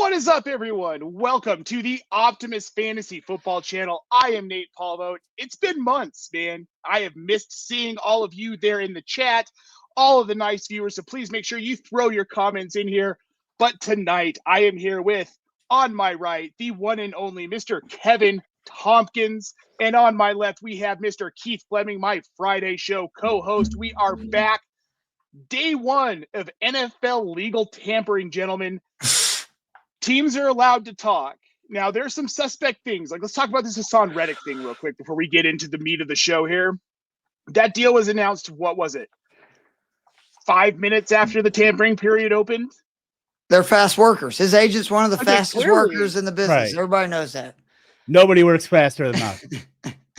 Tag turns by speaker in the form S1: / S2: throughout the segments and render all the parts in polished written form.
S1: What is up, everyone? Welcome to the Optimus Fantasy Football Channel. I am Nate Palvo. It's been months, man. I have missed seeing all of you there in the chat, all of the nice viewers. So please make sure you throw your comments in here. But tonight, I am here with, on my right, the one and only Mr. Kevin Tompkins. And on my left, we have Mr. Keith Fleming, my Friday show co-host. We are back. Day one of NFL legal tampering, gentlemen. Teams are allowed to talk. Now, there's some suspect things. Like, let's talk about this Hassan Reddick thing real quick before we get into the meat of the show here. That deal was announced, what was it? 5 minutes after the tampering period opened?
S2: They're fast workers. His agent's one of the fastest workers in the business. Right. Everybody knows that.
S3: Nobody works faster than us.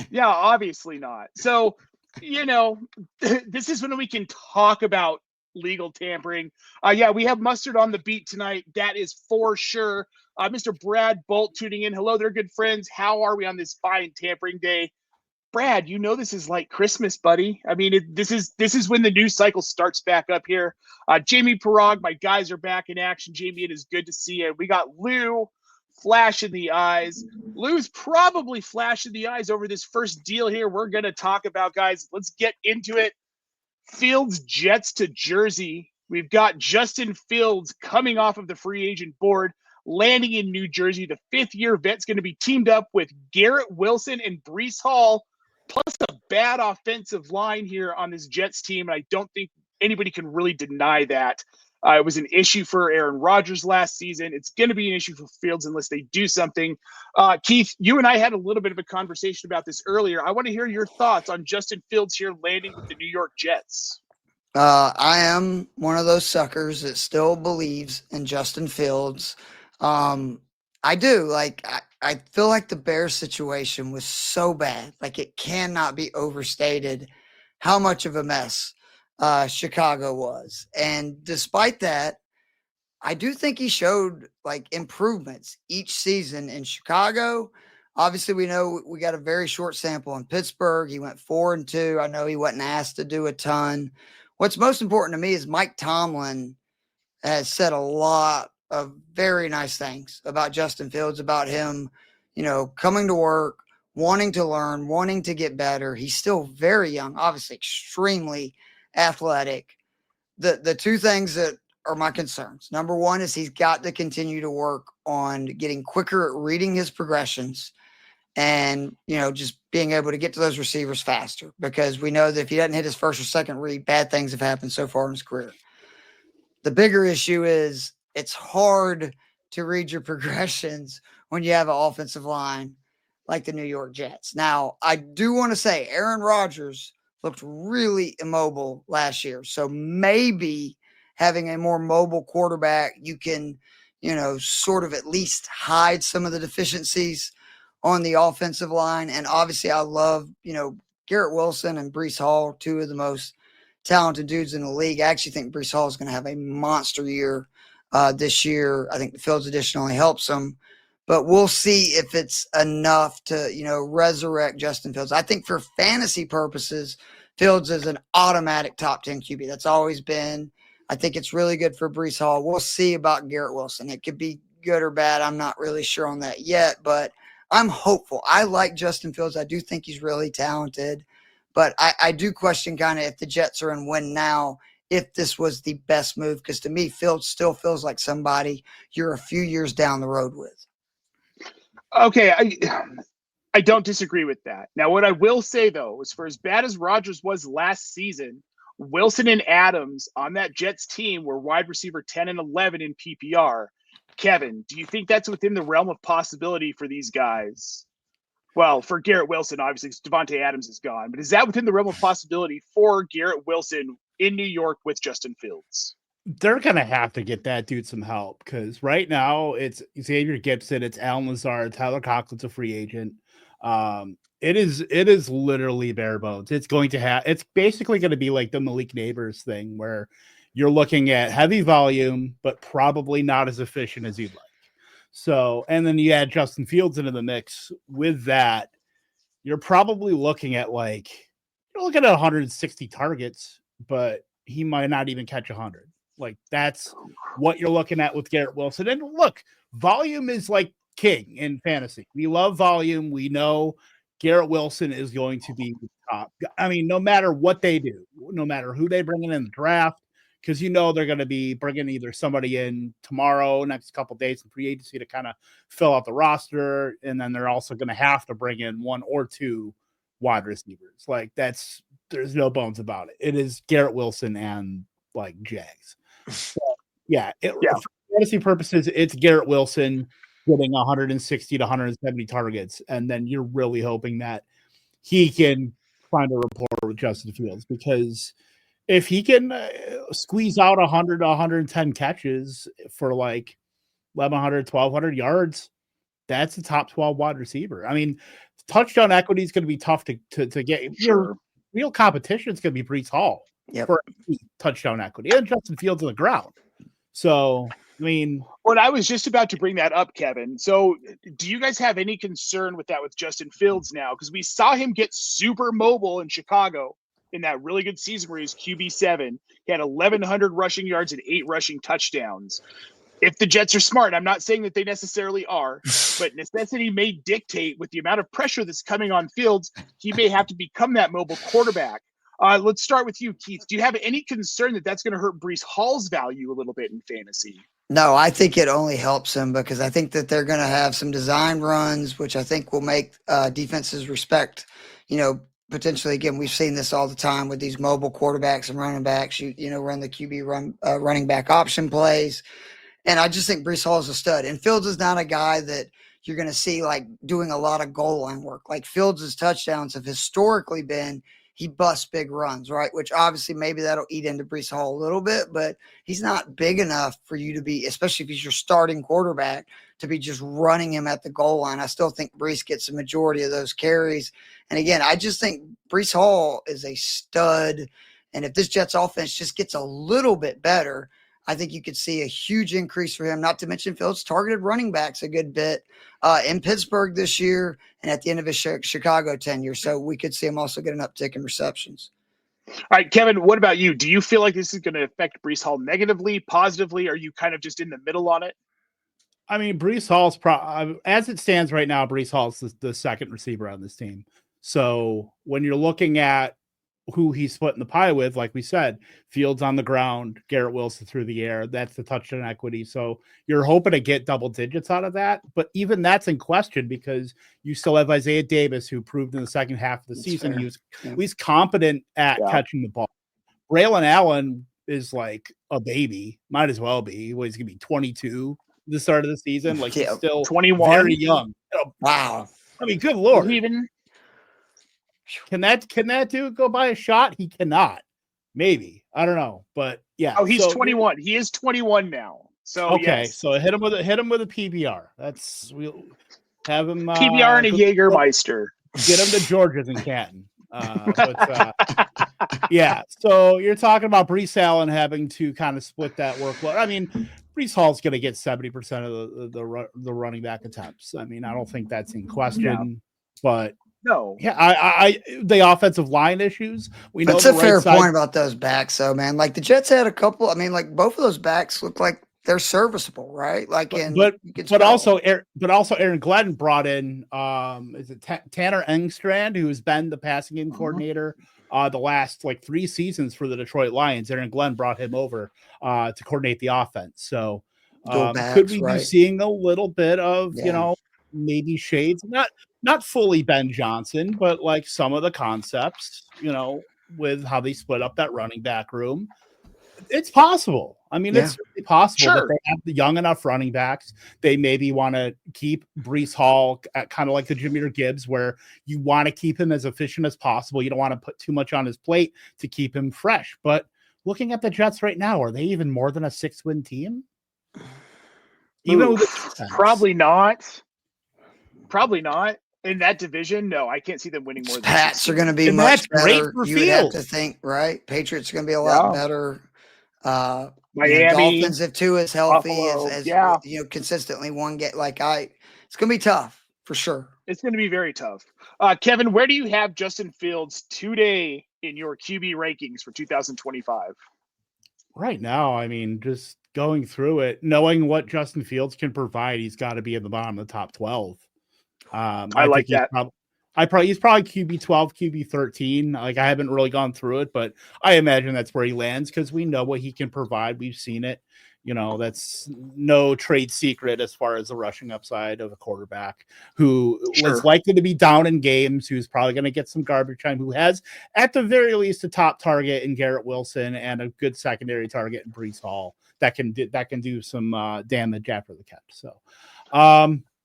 S1: Yeah, obviously not. So, you know, this is when we can talk about legal tampering. Yeah, we have Mustard on the beat tonight. That is for sure. Mr. Brad Bolt tuning in. Hello there, good friends. How are we on this fine tampering day? Brad, you know this is like Christmas, buddy. I mean, this is when the news cycle starts back up here. Jamie Parag, my guys are back in action. Jamie, it is good to see you. We got Lou, flash in the eyes. Lou's probably flash in the eyes over this first deal here we're going to talk about, guys. Let's get into it. Fields Jets to Jersey. We've got Justin Fields coming off of the free agent board, landing in New Jersey. The fifth-year vet's going to be teamed up with Garrett Wilson and Breece Hall, plus a bad offensive line here on this Jets team. And I don't think anybody can really deny that. It was an issue for Aaron Rodgers last season. It's going to be an issue for Fields unless they do something. Keith, you and I had a little bit of a conversation about this earlier. I want to hear your thoughts on Justin Fields here landing with the New York Jets.
S2: I am one of those suckers that still believes in Justin Fields. I do. I feel like the Bears situation was so bad. Like, it cannot be overstated how much of a mess Chicago was. And despite that, I do think he showed improvements each season in Chicago. Obviously, we know we got a very short sample in Pittsburgh. He went 4-2. I know he wasn't asked to do a ton. What's most important to me is Mike Tomlin has said a lot of very nice things about Justin Fields, about him, coming to work, wanting to learn, wanting to get better. He's still very young, obviously extremely athletic. The two things that are my concerns. Number one is he's got to continue to work on getting quicker at reading his progressions and, just being able to get to those receivers faster, because we know that if he doesn't hit his first or second read, bad things have happened so far in his career. The bigger issue is it's hard to read your progressions when you have an offensive line like the New York Jets. Now, I do want to say Aaron Rodgers looked really immobile last year. So maybe having a more mobile quarterback, you can, sort of at least hide some of the deficiencies on the offensive line. And obviously I love, Garrett Wilson and Breece Hall, two of the most talented dudes in the league. I actually think Breece Hall is going to have a monster year this year. I think the Fields edition only helps him. But we'll see if it's enough to, resurrect Justin Fields. I think for fantasy purposes, Fields is an automatic top 10 QB. That's always been. I think it's really good for Breece Hall. We'll see about Garrett Wilson. It could be good or bad. I'm not really sure on that yet, but I'm hopeful. I like Justin Fields. I do think he's really talented. But I do question kind of if the Jets are in win now, if this was the best move. Because to me, Fields still feels like somebody you're a few years down the road with.
S1: Okay, I don't disagree with that. Now, what I will say, though, is for as bad as Rodgers was last season, Wilson and Adams on that Jets team were wide receiver 10 and 11 in PPR. Kevin, do you think that's within the realm of possibility for these guys? Well, for Garrett Wilson, obviously, Devontae Adams is gone. But is that within the realm of possibility for Garrett Wilson in New York with Justin Fields?
S3: They're going to have to get that dude some help, because right now it's Xavier Gibson, it's Alan Lazard, Tyler Conklin's a free agent. It is literally bare bones. It's basically going to be like the Malik Neighbors thing, where you're looking at heavy volume, but probably not as efficient as you'd like. So, and then you add Justin Fields into the mix with that, you're probably looking at 160 targets, but he might not even catch 100. Like, that's what you're looking at with Garrett Wilson. And look, volume is like king in fantasy. We love volume. We know Garrett Wilson is going to be top. I mean, no matter what they do, no matter who they bring in the draft, because they're going to be bringing either somebody in tomorrow, next couple days in free agency to kind of fill out the roster, and then they're also going to have to bring in one or two wide receivers. Like there's no bones about it. It is Garrett Wilson and like Jags. So, for fantasy purposes, it's Garrett Wilson getting 160 to 170 targets, and then you're really hoping that he can find a rapport with Justin Fields, because if he can squeeze out 100 to 110 catches for like 1,100, 1,200 yards, that's a top 12 wide receiver. I mean, touchdown equity is going to be tough to get. Your real competition is going to be Breece Hall for touchdown equity, and Justin Fields on the ground. So, I mean,
S1: well, I was just about to bring that up, Kevin. So, do you guys have any concern with that with Justin Fields now? Because we saw him get super mobile in Chicago in that really good season where he's QB7. He had 1,100 rushing yards and 8 rushing touchdowns. If the Jets are smart, I'm not saying that they necessarily are, but necessity may dictate with the amount of pressure that's coming on Fields, he may have to become that mobile quarterback. Let's start with you, Keith. Do you have any concern that that's going to hurt Breece Hall's value a little bit in fantasy?
S2: No, I think it only helps him, because I think that they're going to have some design runs, which I think will make defenses respect, potentially. Again, we've seen this all the time with these mobile quarterbacks and running backs, run the QB running back option plays. And I just think Breece Hall is a stud. And Fields is not a guy that you're going to see like doing a lot of goal line work. Like Fields' touchdowns have historically been, he busts big runs, right? Which obviously maybe that'll eat into Breece Hall a little bit, but he's not big enough for you to be, especially if he's your starting quarterback, to be just running him at the goal line. I still think Breece gets the majority of those carries. And again, I just think Breece Hall is a stud. And if this Jets offense just gets a little bit better, I think you could see a huge increase for him, not to mention Fields targeted running backs a good bit in Pittsburgh this year and at the end of his Chicago tenure. So we could see him also get an uptick in receptions.
S1: All right, Kevin, what about you? Do you feel like this is going to affect Breece Hall negatively, positively? Are you kind of just in the middle on it?
S3: I mean, Breece Hall's as it stands right now, Breece Hall's the second receiver on this team. So when you're looking at who he's splitting the pie with, like we said, Fields on the ground, Garrett Wilson through the air, that's the touchdown equity. So you're hoping to get double digits out of that. But even that's in question, because you still have Isaiah Davis, who proved in the second half of the season he's competent at catching the ball. Braylon Allen is like a baby, might as well be. He's going to be 22 the start of the season. Like he's still
S1: 21,
S3: very young.
S2: Wow.
S3: I mean, good Lord. Can that dude go buy a shot? He cannot. Maybe. I don't know. But yeah.
S1: Oh, he's 21. He is 21 now. So
S3: okay.
S1: Yes.
S3: So hit him with a PBR. We'll have him
S1: PBR and a Jägermeister.
S3: Get him to George's in Canton. Yeah. So you're talking about Breece Allen having to kind of split that workload. I mean, Breece Hall's going to get 70% of the running back attempts. I mean, I don't think that's in question, but
S1: no.
S3: Yeah, I the offensive line issues. We know
S2: that's a fair point about those backs, though, man. Like the Jets had a couple. I mean, like both of those backs look like they're serviceable, right? Like, but
S3: also Aaron Glenn brought in is it Tanner Engstrand, who's been the passing game coordinator the last like 3 seasons for the Detroit Lions. Aaron Glenn brought him over to coordinate the offense. So could we be seeing a little bit of maybe shades, not fully Ben Johnson, but like some of the concepts, with how they split up that running back room. It's possible. I mean, it's really possible that they have the young enough running backs. They maybe want to keep Breece Hall at kind of like the Jahmyr Gibbs, where you want to keep him as efficient as possible. You don't want to put too much on his plate to keep him fresh. But looking at the Jets right now, are they even more than a 6-win team?
S1: Even probably not. Probably not. In that division, no, I can't see them winning more than
S2: Pats are going to be much better. You would have to think, right? Patriots are going to be a lot better.
S1: Miami,
S2: Dolphins, if Tua is healthy, as consistently one get it's going to be tough for sure.
S1: It's going to be very tough. Kevin, where do you have Justin Fields today in your QB rankings for 2025?
S3: Right now, I mean, just going through it, knowing what Justin Fields can provide, he's got to be at the bottom of the top 12.
S1: I
S3: I
S1: like
S3: think he's
S1: that.
S3: he's probably QB 12, QB 13. Like, I haven't really gone through it, but I imagine that's where he lands because we know what he can provide. We've seen it. You know, that's no trade secret as far as the rushing upside of a quarterback who was
S1: Sure.
S3: likely to be down in games, who's probably going to get some garbage time, who has, at the very least, a top target in Garrett Wilson and a good secondary target in Brees Hall that can do some damage after the catch. So,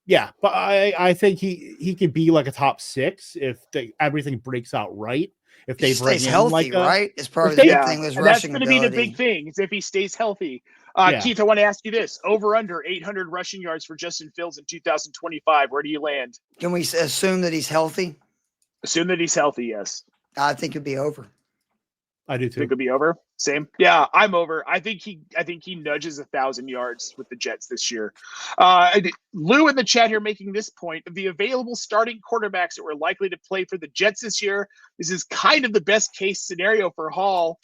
S3: yeah, but I think he could be like a top 6 if everything breaks out right. If
S2: He
S3: they bring
S2: stays
S3: in
S2: healthy, right? It's probably the big thing was
S1: And that's
S2: rushing
S1: going to be the big
S2: ability.
S1: thing is if he stays healthy.
S3: Yeah.
S1: Keith, I want to ask you this: over under 800 rushing yards for Justin Fields in 2025. Where do you land?
S2: Can we assume that he's healthy?
S1: Assume that he's healthy. Yes.
S2: I think it'd be over.
S3: I do too.
S1: Think it'll be over. Same. Yeah, I'm over. I think he nudges 1,000 yards with the Jets this year. Lou in the chat here making this point: of the available starting quarterbacks that were likely to play for the Jets this year, this is kind of the best case scenario for Hall.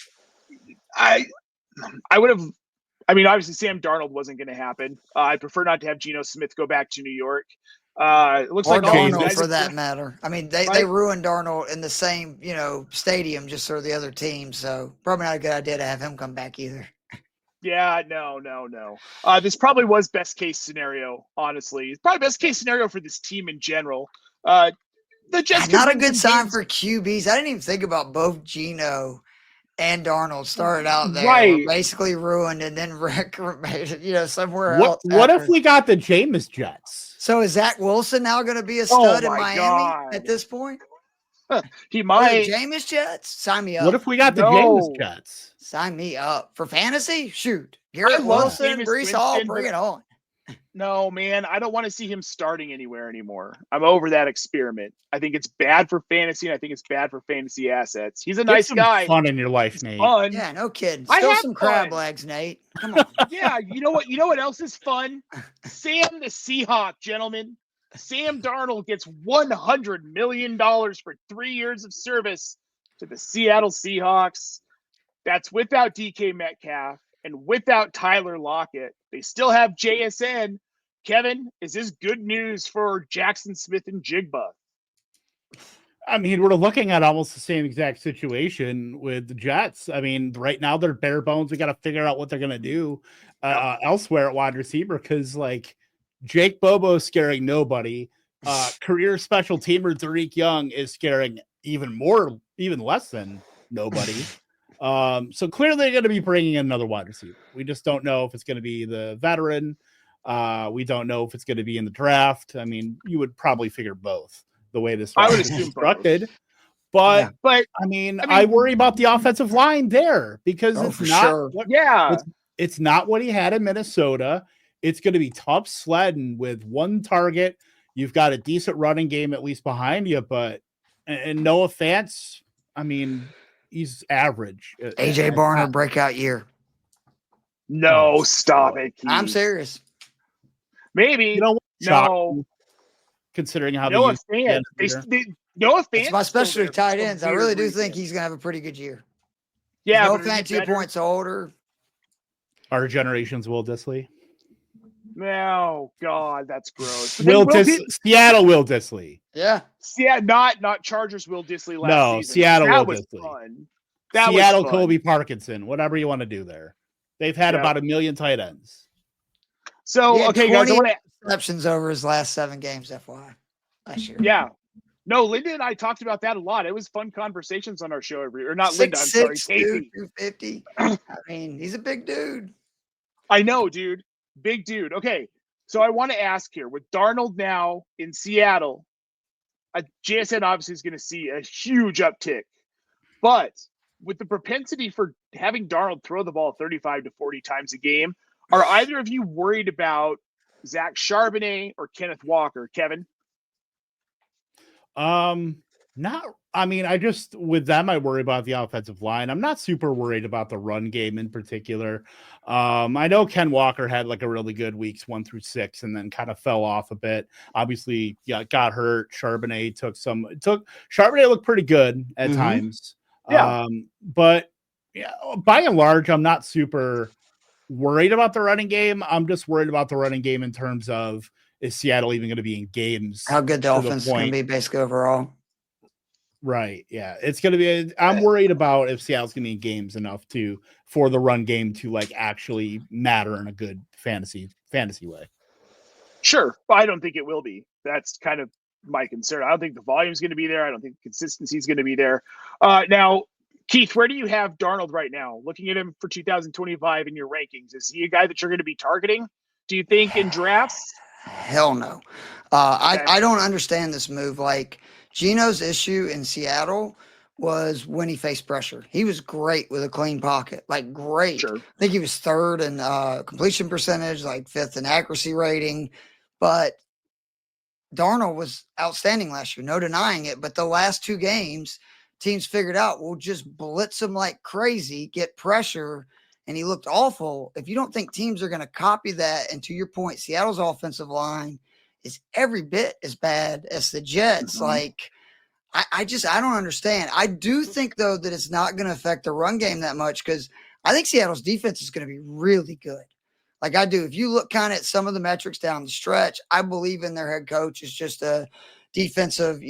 S1: I would have. I mean, obviously Sam Darnold wasn't going to happen. I prefer not to have Geno Smith go back to New York. It looks
S2: Or
S1: like all these
S2: Darnold,
S1: guys
S2: for that matter. I mean, they ruined Darnold in the same, stadium, just for the other team. So probably not a good idea to have him come back either.
S1: Yeah, no. This probably was best case scenario, honestly. It's probably best case scenario for this team in general. The Jets
S2: not a good sign for QBs. I didn't even think about both Geno and Darnold started out there,
S1: right,
S2: were basically ruined, and then somewhere else.
S3: What if we got the Jameis Jets?
S2: So is Zach Wilson now going to be a stud in Miami at this point?
S1: He might.
S2: Jameis Jets? Sign me up.
S3: What if we got the Jameis Jets?
S2: Sign me up. For fantasy? Shoot. Garrett Wilson, Brees Hall, bring it on.
S1: No, man, I don't want to see him starting anywhere anymore. I'm over that experiment. I think it's bad for fantasy, and I think it's bad for fantasy assets. He's a nice guy.
S3: Fun in your life, Nate.
S1: Fun.
S2: Yeah, no kidding. Still some crab legs, Nate. Come on.
S1: Yeah, you know what? You know what else is fun? Sam the Seahawk, gentlemen. Sam Darnold gets $100 million for 3 years of service to the Seattle Seahawks. That's without DK Metcalf and without Tyler Lockett. They still have JSN. Kevin, is this good news for Jackson Smith and Jigba?
S3: I mean, we're looking at almost the same exact situation with the Jets. I mean, right now they're bare bones. We got to figure out what they're going to do elsewhere at wide receiver because, like, Jake Bobo is scaring nobody. Career special teamer Tariq Young is scaring even less than nobody. So clearly they're going to be bringing in another wide receiver. We just don't know if it's going to be the veteran. We don't know if it's going to be in the draft. I mean, you would probably figure both the way this is constructed. But I mean, I worry about the offensive line there because it's not what he had in Minnesota. It's going to be tough sledding with one target. You've got a decent running game at least behind you, but and no offense, I mean, he's average.
S2: AJ Barner breakout year.
S1: No, stop it. Keith.
S2: I'm serious.
S1: Maybe. No.
S3: Considering how
S1: no offense. No offense.
S2: It's my specialty tight ends. I really do think he's going to have a pretty good year.
S1: Yeah.
S2: No offense, 2 points older.
S3: Our generation's Will Dissly.
S1: No, God, that's gross.
S3: Seattle Will Dissly.
S2: Yeah.
S1: Not Chargers Will Dissly last season.
S3: Seattle Will Dissly.
S1: Fun.
S3: Seattle Kobe Parkinson. Whatever you want to do there. They've had about 1 million tight ends.
S1: So, okay, guys, I want to
S2: receptions over his last 7 games, FYI. Last year.
S1: Yeah. No, Linda and I talked about that a lot. It was fun conversations on our show Linda, I'm sorry, Casey.
S2: 250. I mean, he's a big dude.
S1: I know, dude. Big dude. Okay, so I want to ask here, with Darnold now in Seattle, JSN obviously is going to see a huge uptick. But with the propensity for having Darnold throw the ball 35 to 40 times a game, are either of you worried about Zach Charbonnet or Kenneth Walker, Kevin?
S3: With them, I worry about the offensive line. I'm not super worried about the run game in particular. I know Ken Walker had like a really good weeks 1 through 6 and then kind of fell off a bit. Obviously, got hurt. Charbonnet looked pretty good at times.
S1: Yeah.
S3: But Yeah, by and large, I'm not super worried about the running game. I'm just worried about the running game in terms of, is Seattle even going to be in games?
S2: How good the
S3: to
S2: offense is going to be basically overall.
S3: Right. Yeah. It's going to be, I'm worried about if Seattle's going to be in games enough for the run game to like actually matter in a good fantasy way.
S1: Sure. But I don't think it will be. That's kind of my concern. I don't think the volume is going to be there. I don't think the consistency is going to be there. Now, Keith, where do you have Darnold right now? Looking at him for 2025 in your rankings, is he a guy that you're going to be targeting? Do you think in drafts?
S2: Hell no. I don't understand this move. Like Gino's issue in Seattle was when he faced pressure. He was great with a clean pocket, like great.
S1: Sure.
S2: I think he was third in completion percentage, like fifth in accuracy rating. But Darnold was outstanding last year, no denying it. But the last two games, teams figured out we'll just blitz him like crazy, get pressure, and he looked awful. If you don't think teams are going to copy that, and to your point, Seattle's offensive line is every bit as bad as the Jets.
S1: Mm-hmm.
S2: Like, I don't understand. I do think, though, that it's not going to affect the run game that much because I think Seattle's defense is going to be really good. Like I do. If you look kind of at some of the metrics down the stretch, I believe in their head coach is just a defensive,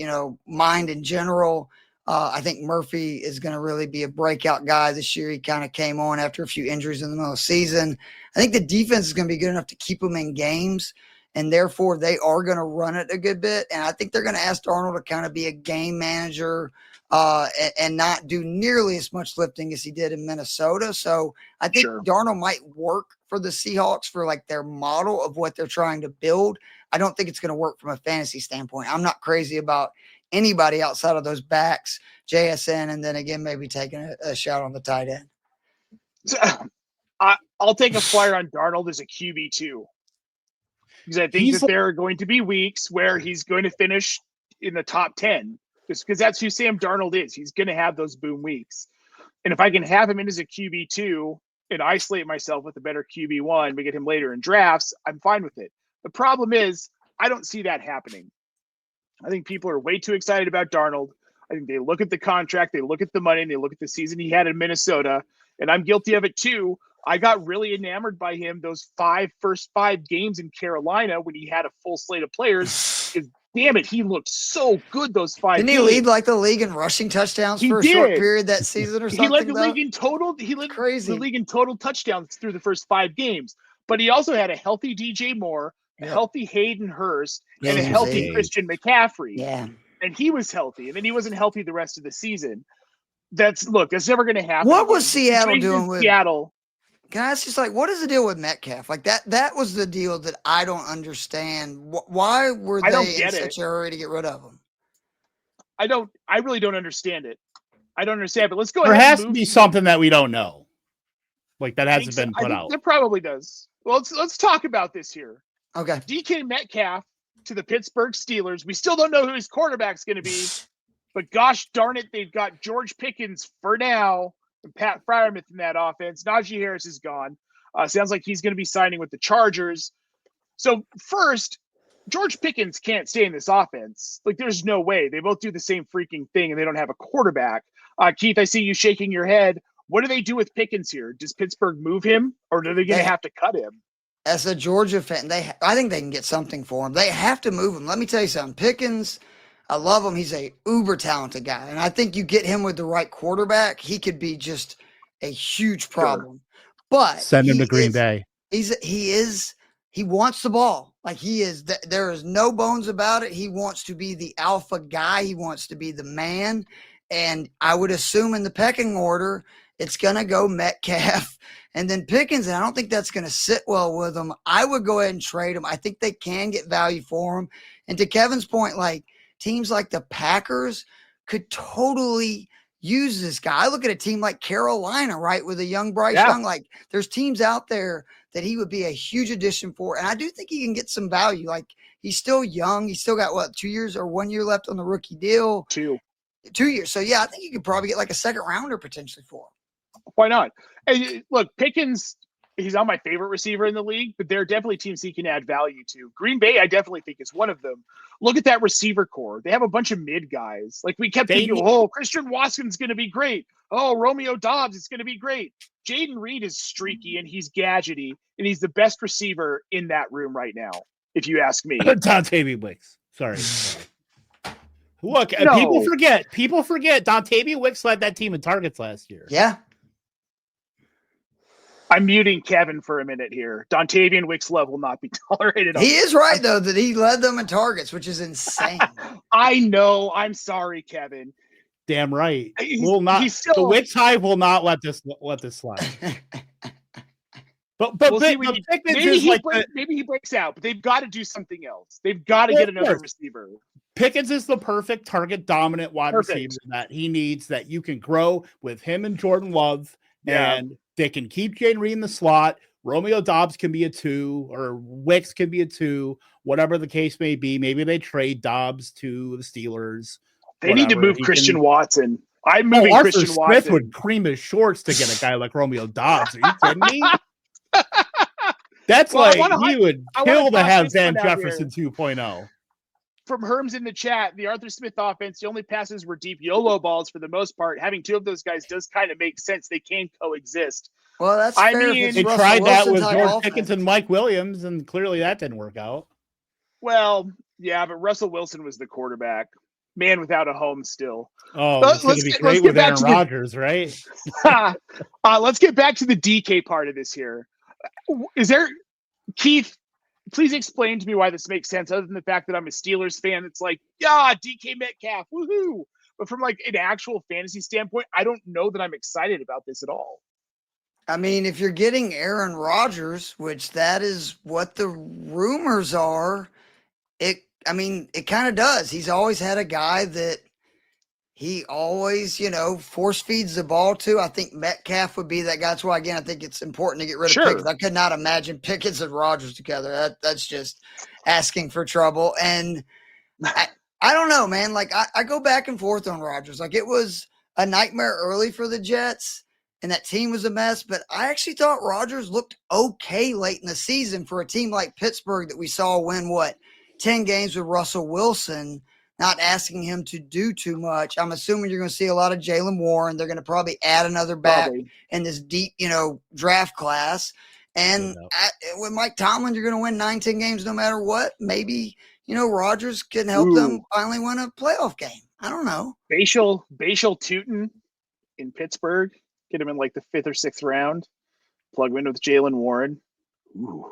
S2: mind in general. I think Murphy is going to really be a breakout guy this year. He kind of came on after a few injuries in the middle of the season. I think the defense is going to be good enough to keep them in games, and therefore they are going to run it a good bit. And I think they're going to ask Darnold to kind of be a game manager and not do nearly as much lifting as he did in Minnesota. So I think Darnold might work for the Seahawks for like their model of what they're trying to build. I don't think it's going to work from a fantasy standpoint. I'm not crazy about anybody outside of those backs, JSN, and then again, maybe taking a shot on the tight end.
S1: So, I'll take a flyer on Darnold as a QB2 because I think that there are going to be weeks where he's going to finish in the top 10 just because that's who Sam Darnold is. He's going to have those boom weeks. And if I can have him in as a QB2 and isolate myself with a better QB1, we get him later in drafts, I'm fine with it. The problem is I don't see that happening. I think people are way too excited about Darnold. I think they look at the contract, they look at the money, and they look at the season he had in Minnesota. And I'm guilty of it too. I got really enamored by him those first five games in Carolina when he had a full slate of players. Damn it, he looked so good those 5 games.
S2: Didn't he lead like the league in rushing touchdowns for a short period that season or something?
S1: He led the league in total. He led the league in total touchdowns through the first 5 games. But he also had a healthy DJ Moore, a healthy Hayden Hurst, and a healthy Christian McCaffrey.
S2: Yeah.
S1: And he was healthy. And then he wasn't healthy the rest of the season. That's never going to happen.
S2: What was Seattle doing with
S1: Seattle?
S2: Can I ask, just like, what is the deal with Metcalf? Like that was the deal that I don't understand. Why were they in such a hurry to get rid of him?
S1: I really don't understand it. I don't understand, but let's go
S3: ahead.
S1: There has
S3: to be something that we don't know. Like that hasn't been put out.
S1: There probably does. Well, let's talk about this here.
S2: Okay.
S1: DK Metcalf to the Pittsburgh Steelers. We still don't know who his quarterback's going to be, but gosh darn it, they've got George Pickens for now and Pat Freiermuth in that offense. Najee Harris is gone. Sounds like he's going to be signing with the Chargers. So first, George Pickens can't stay in this offense. Like, there's no way. They both do the same freaking thing, and they don't have a quarterback. Keith, I see you shaking your head. What do they do with Pickens here? Does Pittsburgh move him, or are they going to have to cut him?
S2: As a Georgia fan, I think they can get something for him. They have to move him. Let me tell you something. Pickens, I love him. He's a uber talented guy, and I think you get him with the right quarterback, he could be just a huge problem. Sure. But
S3: send him to Green Bay.
S2: He wants the ball. Like he is. There is no bones about it. He wants to be the alpha guy. He wants to be the man. And I would assume in the pecking order, it's going to go Metcalf and then Pickens. And I don't think that's going to sit well with him. I would go ahead and trade him. I think they can get value for him. And to Kevin's point, like teams like the Packers could totally use this guy. I look at a team like Carolina, right, with a young Bryce Young. Like there's teams out there that he would be a huge addition for. And I do think he can get some value. Like he's still young. He's still got 2 years or 1 year left on the rookie deal. 2 years. So yeah, I think you could probably get like a second rounder potentially for him.
S1: Why not? Hey, look, Pickens, he's not my favorite receiver in the league, but there are definitely teams he can add value to. Green Bay, I definitely think is one of them. Look at that receiver core. They have a bunch of mid guys. Like we kept thinking, Christian Watson's going to be great. oh, Romeo Dobbs, it's going to be great. Jaden Reed is streaky and he's gadgety, and he's the best receiver in that room right now, if you ask me.
S3: Dontavian Wicks. Sorry. Look,
S1: No.
S3: People forget Dontavian Wicks led that team in targets last year.
S2: Yeah.
S1: I'm muting Kevin for a minute here. Dontavian Wicks' love will not be tolerated.
S2: He is right, though, that he led them in targets, which is insane.
S1: I know. I'm sorry, Kevin.
S3: Damn right.
S1: The
S3: Wicks Hive will not let this slide. But
S1: we'll see maybe he breaks out, but they've got to do something else. They've got to get another receiver.
S3: Pickens is the perfect target dominant wide receiver that he needs, that you can grow with him and Jordan Love, and they can keep Jaden Reed in the slot. Romeo Dobbs can be a 2, or Wicks can be a 2, whatever the case may be. Maybe they trade Dobbs to the Steelers.
S1: They need to move Christian Watson. I'm moving
S3: Arthur
S1: Christian
S3: Smith
S1: Watson.
S3: would cream his shorts to get a guy like Romeo Dobbs. Are you kidding me? That's he would kill to have Van Jefferson 2.0.
S1: From Herms in the chat, the Arthur Smith offense, the only passes were deep YOLO balls for the most part. Having 2 of those guys does kind of make sense. They can coexist.
S2: Well, that's fair.
S3: They tried that with George Pickens and Mike Williams, and clearly that didn't work out.
S1: Well, yeah, but Russell Wilson was the quarterback. Man without a home still.
S3: Oh, it's going to be great with Aaron Rodgers, right?
S1: Let's get back to the DK part of this here. Is there, Keith, please explain to me why this makes sense, other than the fact that I'm a Steelers fan. It's like, yeah, DK Metcalf, woohoo. But from like an actual fantasy standpoint, I don't know that I'm excited about this at all.
S2: I mean, if you're getting Aaron Rodgers, which that is what the rumors are, it kind of does. He's always had a guy that he always, force feeds the ball to. I think Metcalf would be that guy. That's why, again, I think it's important to get rid of Pickens. I could not imagine Pickens and Rodgers together. That's just asking for trouble. And I don't know, man. Like, I go back and forth on Rodgers. Like, it was a nightmare early for the Jets, and that team was a mess. But I actually thought Rodgers looked okay late in the season for a team like Pittsburgh that we saw win, 10 games with Russell Wilson, not asking him to do too much. I'm assuming you're going to see a lot of Jaylen Warren. They're going to probably add another back in this deep, draft class. And with Mike Tomlin, you're going to win 9-10 games no matter what. Maybe, Rodgers can help them finally win a playoff game. I don't know.
S1: Bashal Tootin in Pittsburgh. Get him in like the 5th or 6th round. Plug him in with Jaylen Warren. Ooh.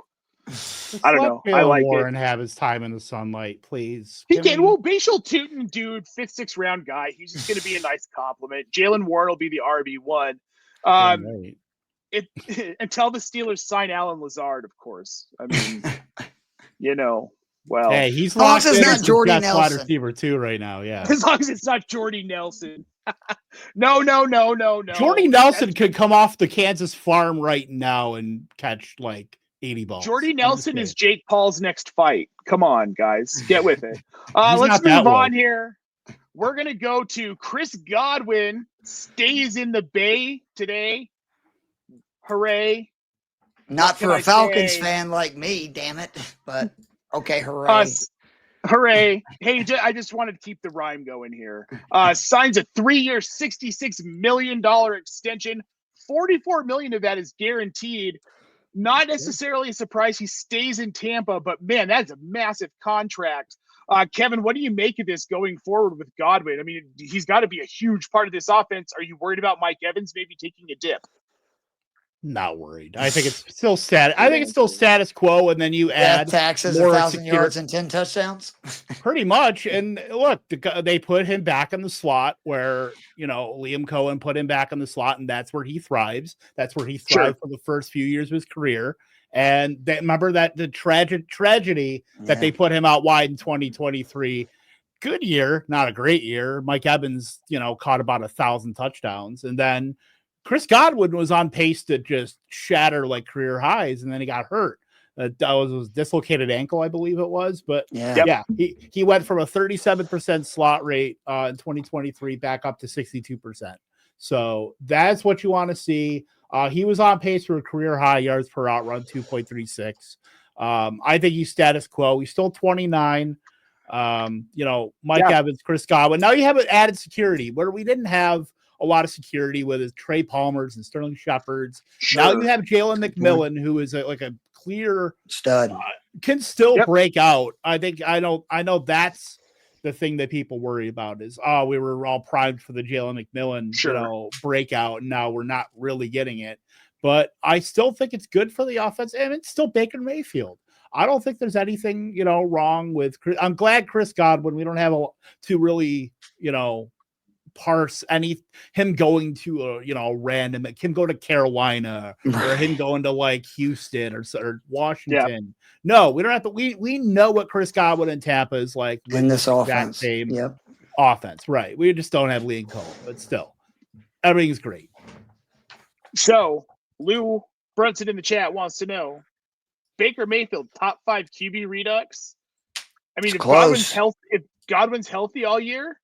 S1: I don't know. I like
S3: Warren have his time in the sunlight, please.
S1: He can. Well, Bashal Tootin, dude, 5th, 6th round guy. He's just going to be a nice compliment. Jaylen Warren will be the RB1. Until the Steelers sign Alan Lazard, of course. I mean, well.
S3: Hey, he's lost in
S2: not Jordy Nelson.
S3: Wide receiver too right now. Yeah,
S1: as long as it's not Jordy Nelson. No.
S3: Jordy Nelson could come off the Kansas farm right now and catch like 80 balls.
S1: Jordy Nelson is Jake Paul's next fight. Come on, guys. Get with it. Let's move on here. We're going to go to Chris Godwin. Stays in the Bay today. Hooray.
S2: Not for a Falcons fan like me, damn it. But, okay, hooray.
S1: Hooray. Hey, I just wanted to keep the rhyme going here. Signs a 3-year, $66 million extension. $44 million of that is guaranteed. Not necessarily a surprise he stays in Tampa, but man, that's a massive contract. Kevin, what do you make of this going forward with Godwin? I mean, he's got to be a huge part of this offense. Are you worried about Mike Evans maybe taking a dip?
S3: Not worried. I think it's still status. I think it's still status quo, and then you add
S2: taxes, 1,000 yards and 10 touchdowns.
S3: Pretty much. And look, they put him back in the slot where Liam Cohen put him back in the slot, and that's where he thrives. That's where he thrived for the first few years of his career. And remember that the tragedy that they put him out wide in 2023. Good year, not a great year. Mike Evans, caught about 1,000 touchdowns, and then Chris Godwin was on pace to just shatter like career highs, and then he got hurt. That was dislocated ankle, I believe it was. But he went from a 37% slot rate in 2023 back up to 62%. So that's what you want to see. He was on pace for a career high yards per out run, 2.36. I think he's status quo. He's still 29. Mike Evans, Chris Godwin. Now you have an added security where we didn't have a lot of security with his Trey Palmers and Sterling Shepherds.
S1: Sure.
S3: Now you have Jalen McMillan, who is like a clear
S2: stud,
S3: can still break out. I know that's the thing that people worry about is, we were all primed for the Jalen McMillan, breakout, and now we're not really getting it. But I still think it's good for the offense, and it's still Baker Mayfield. I don't think there's anything, wrong with. I'm glad Chris Godwin. We don't have to really, parse him going to random. Him go to Carolina or him going to like Houston or Washington. Yeah. No, we don't have to. We know what Chris Godwin and Tampa is like
S2: in this offense.
S3: Same offense, right? We just don't have Liam Cole, but still, everything's great.
S1: So Lou Brunson in the chat wants to know Baker Mayfield top 5 QB redux. I mean, if Godwin's healthy all year.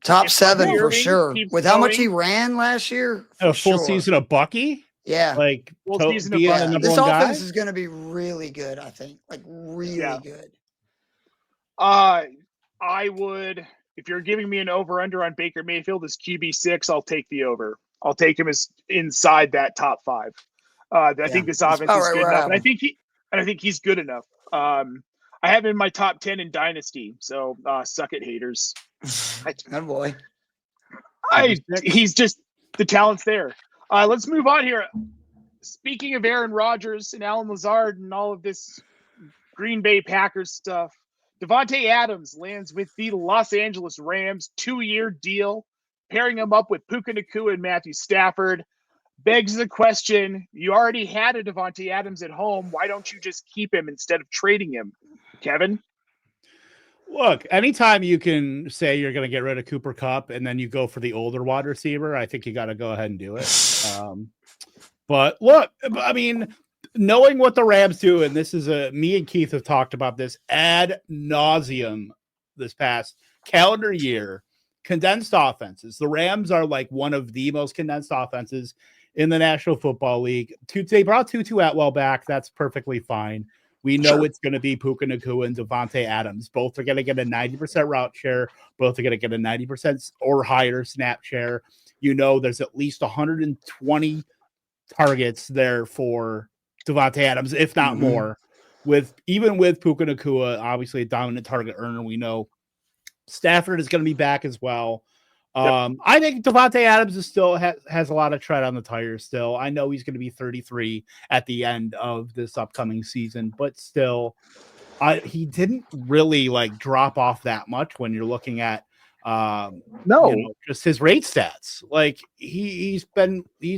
S2: Top 7 for sure. With how much he ran last year,
S3: a full season of Bucky.
S2: Yeah,
S1: full season of Bucky.
S2: This offense is going to be really good. I think, really good.
S1: I would, if you're giving me an over/under on Baker Mayfield as QB6, I'll take the over. I'll take him as inside that top 5. I think this offense is good enough, and I think he's good enough. I have him in my top 10 in Dynasty, so suck it, haters.
S2: Good boy.
S1: He's just the talent's there. Let's move on here. Speaking of Aaron Rodgers and Alan Lazard and all of this Green Bay Packers stuff, Davante Adams lands with the Los Angeles Rams 2-year deal, pairing him up with Puka Nacua and Matthew Stafford. Begs the question, you already had a Davante Adams at home. Why don't you just keep him instead of trading him? Kevin?
S3: Look, anytime you can say you're going to get rid of Cooper Kupp and then you go for the older wide receiver, I think you got to go ahead and do it. But look, I mean, knowing what the Rams do, and this is me and Keith have talked about this ad nauseum this past calendar year, condensed offenses. The Rams are like one of the most condensed offenses in the National Football League. They brought Tutu Atwell back. That's perfectly fine. We know it's going to be Puka Nacua and Davante Adams. Both are going to get a 90% route share. Both are going to get a 90% or higher snap share. There's at least 120 targets there for Davante Adams, if not more. Even with Puka Nacua, obviously a dominant target earner, we know Stafford is going to be back as well. I think Davante Adams is still has a lot of tread on the tires still. I know he's going to be 33 at the end of this upcoming season, but still, he didn't really drop off that much when you're looking at just his rate stats. He's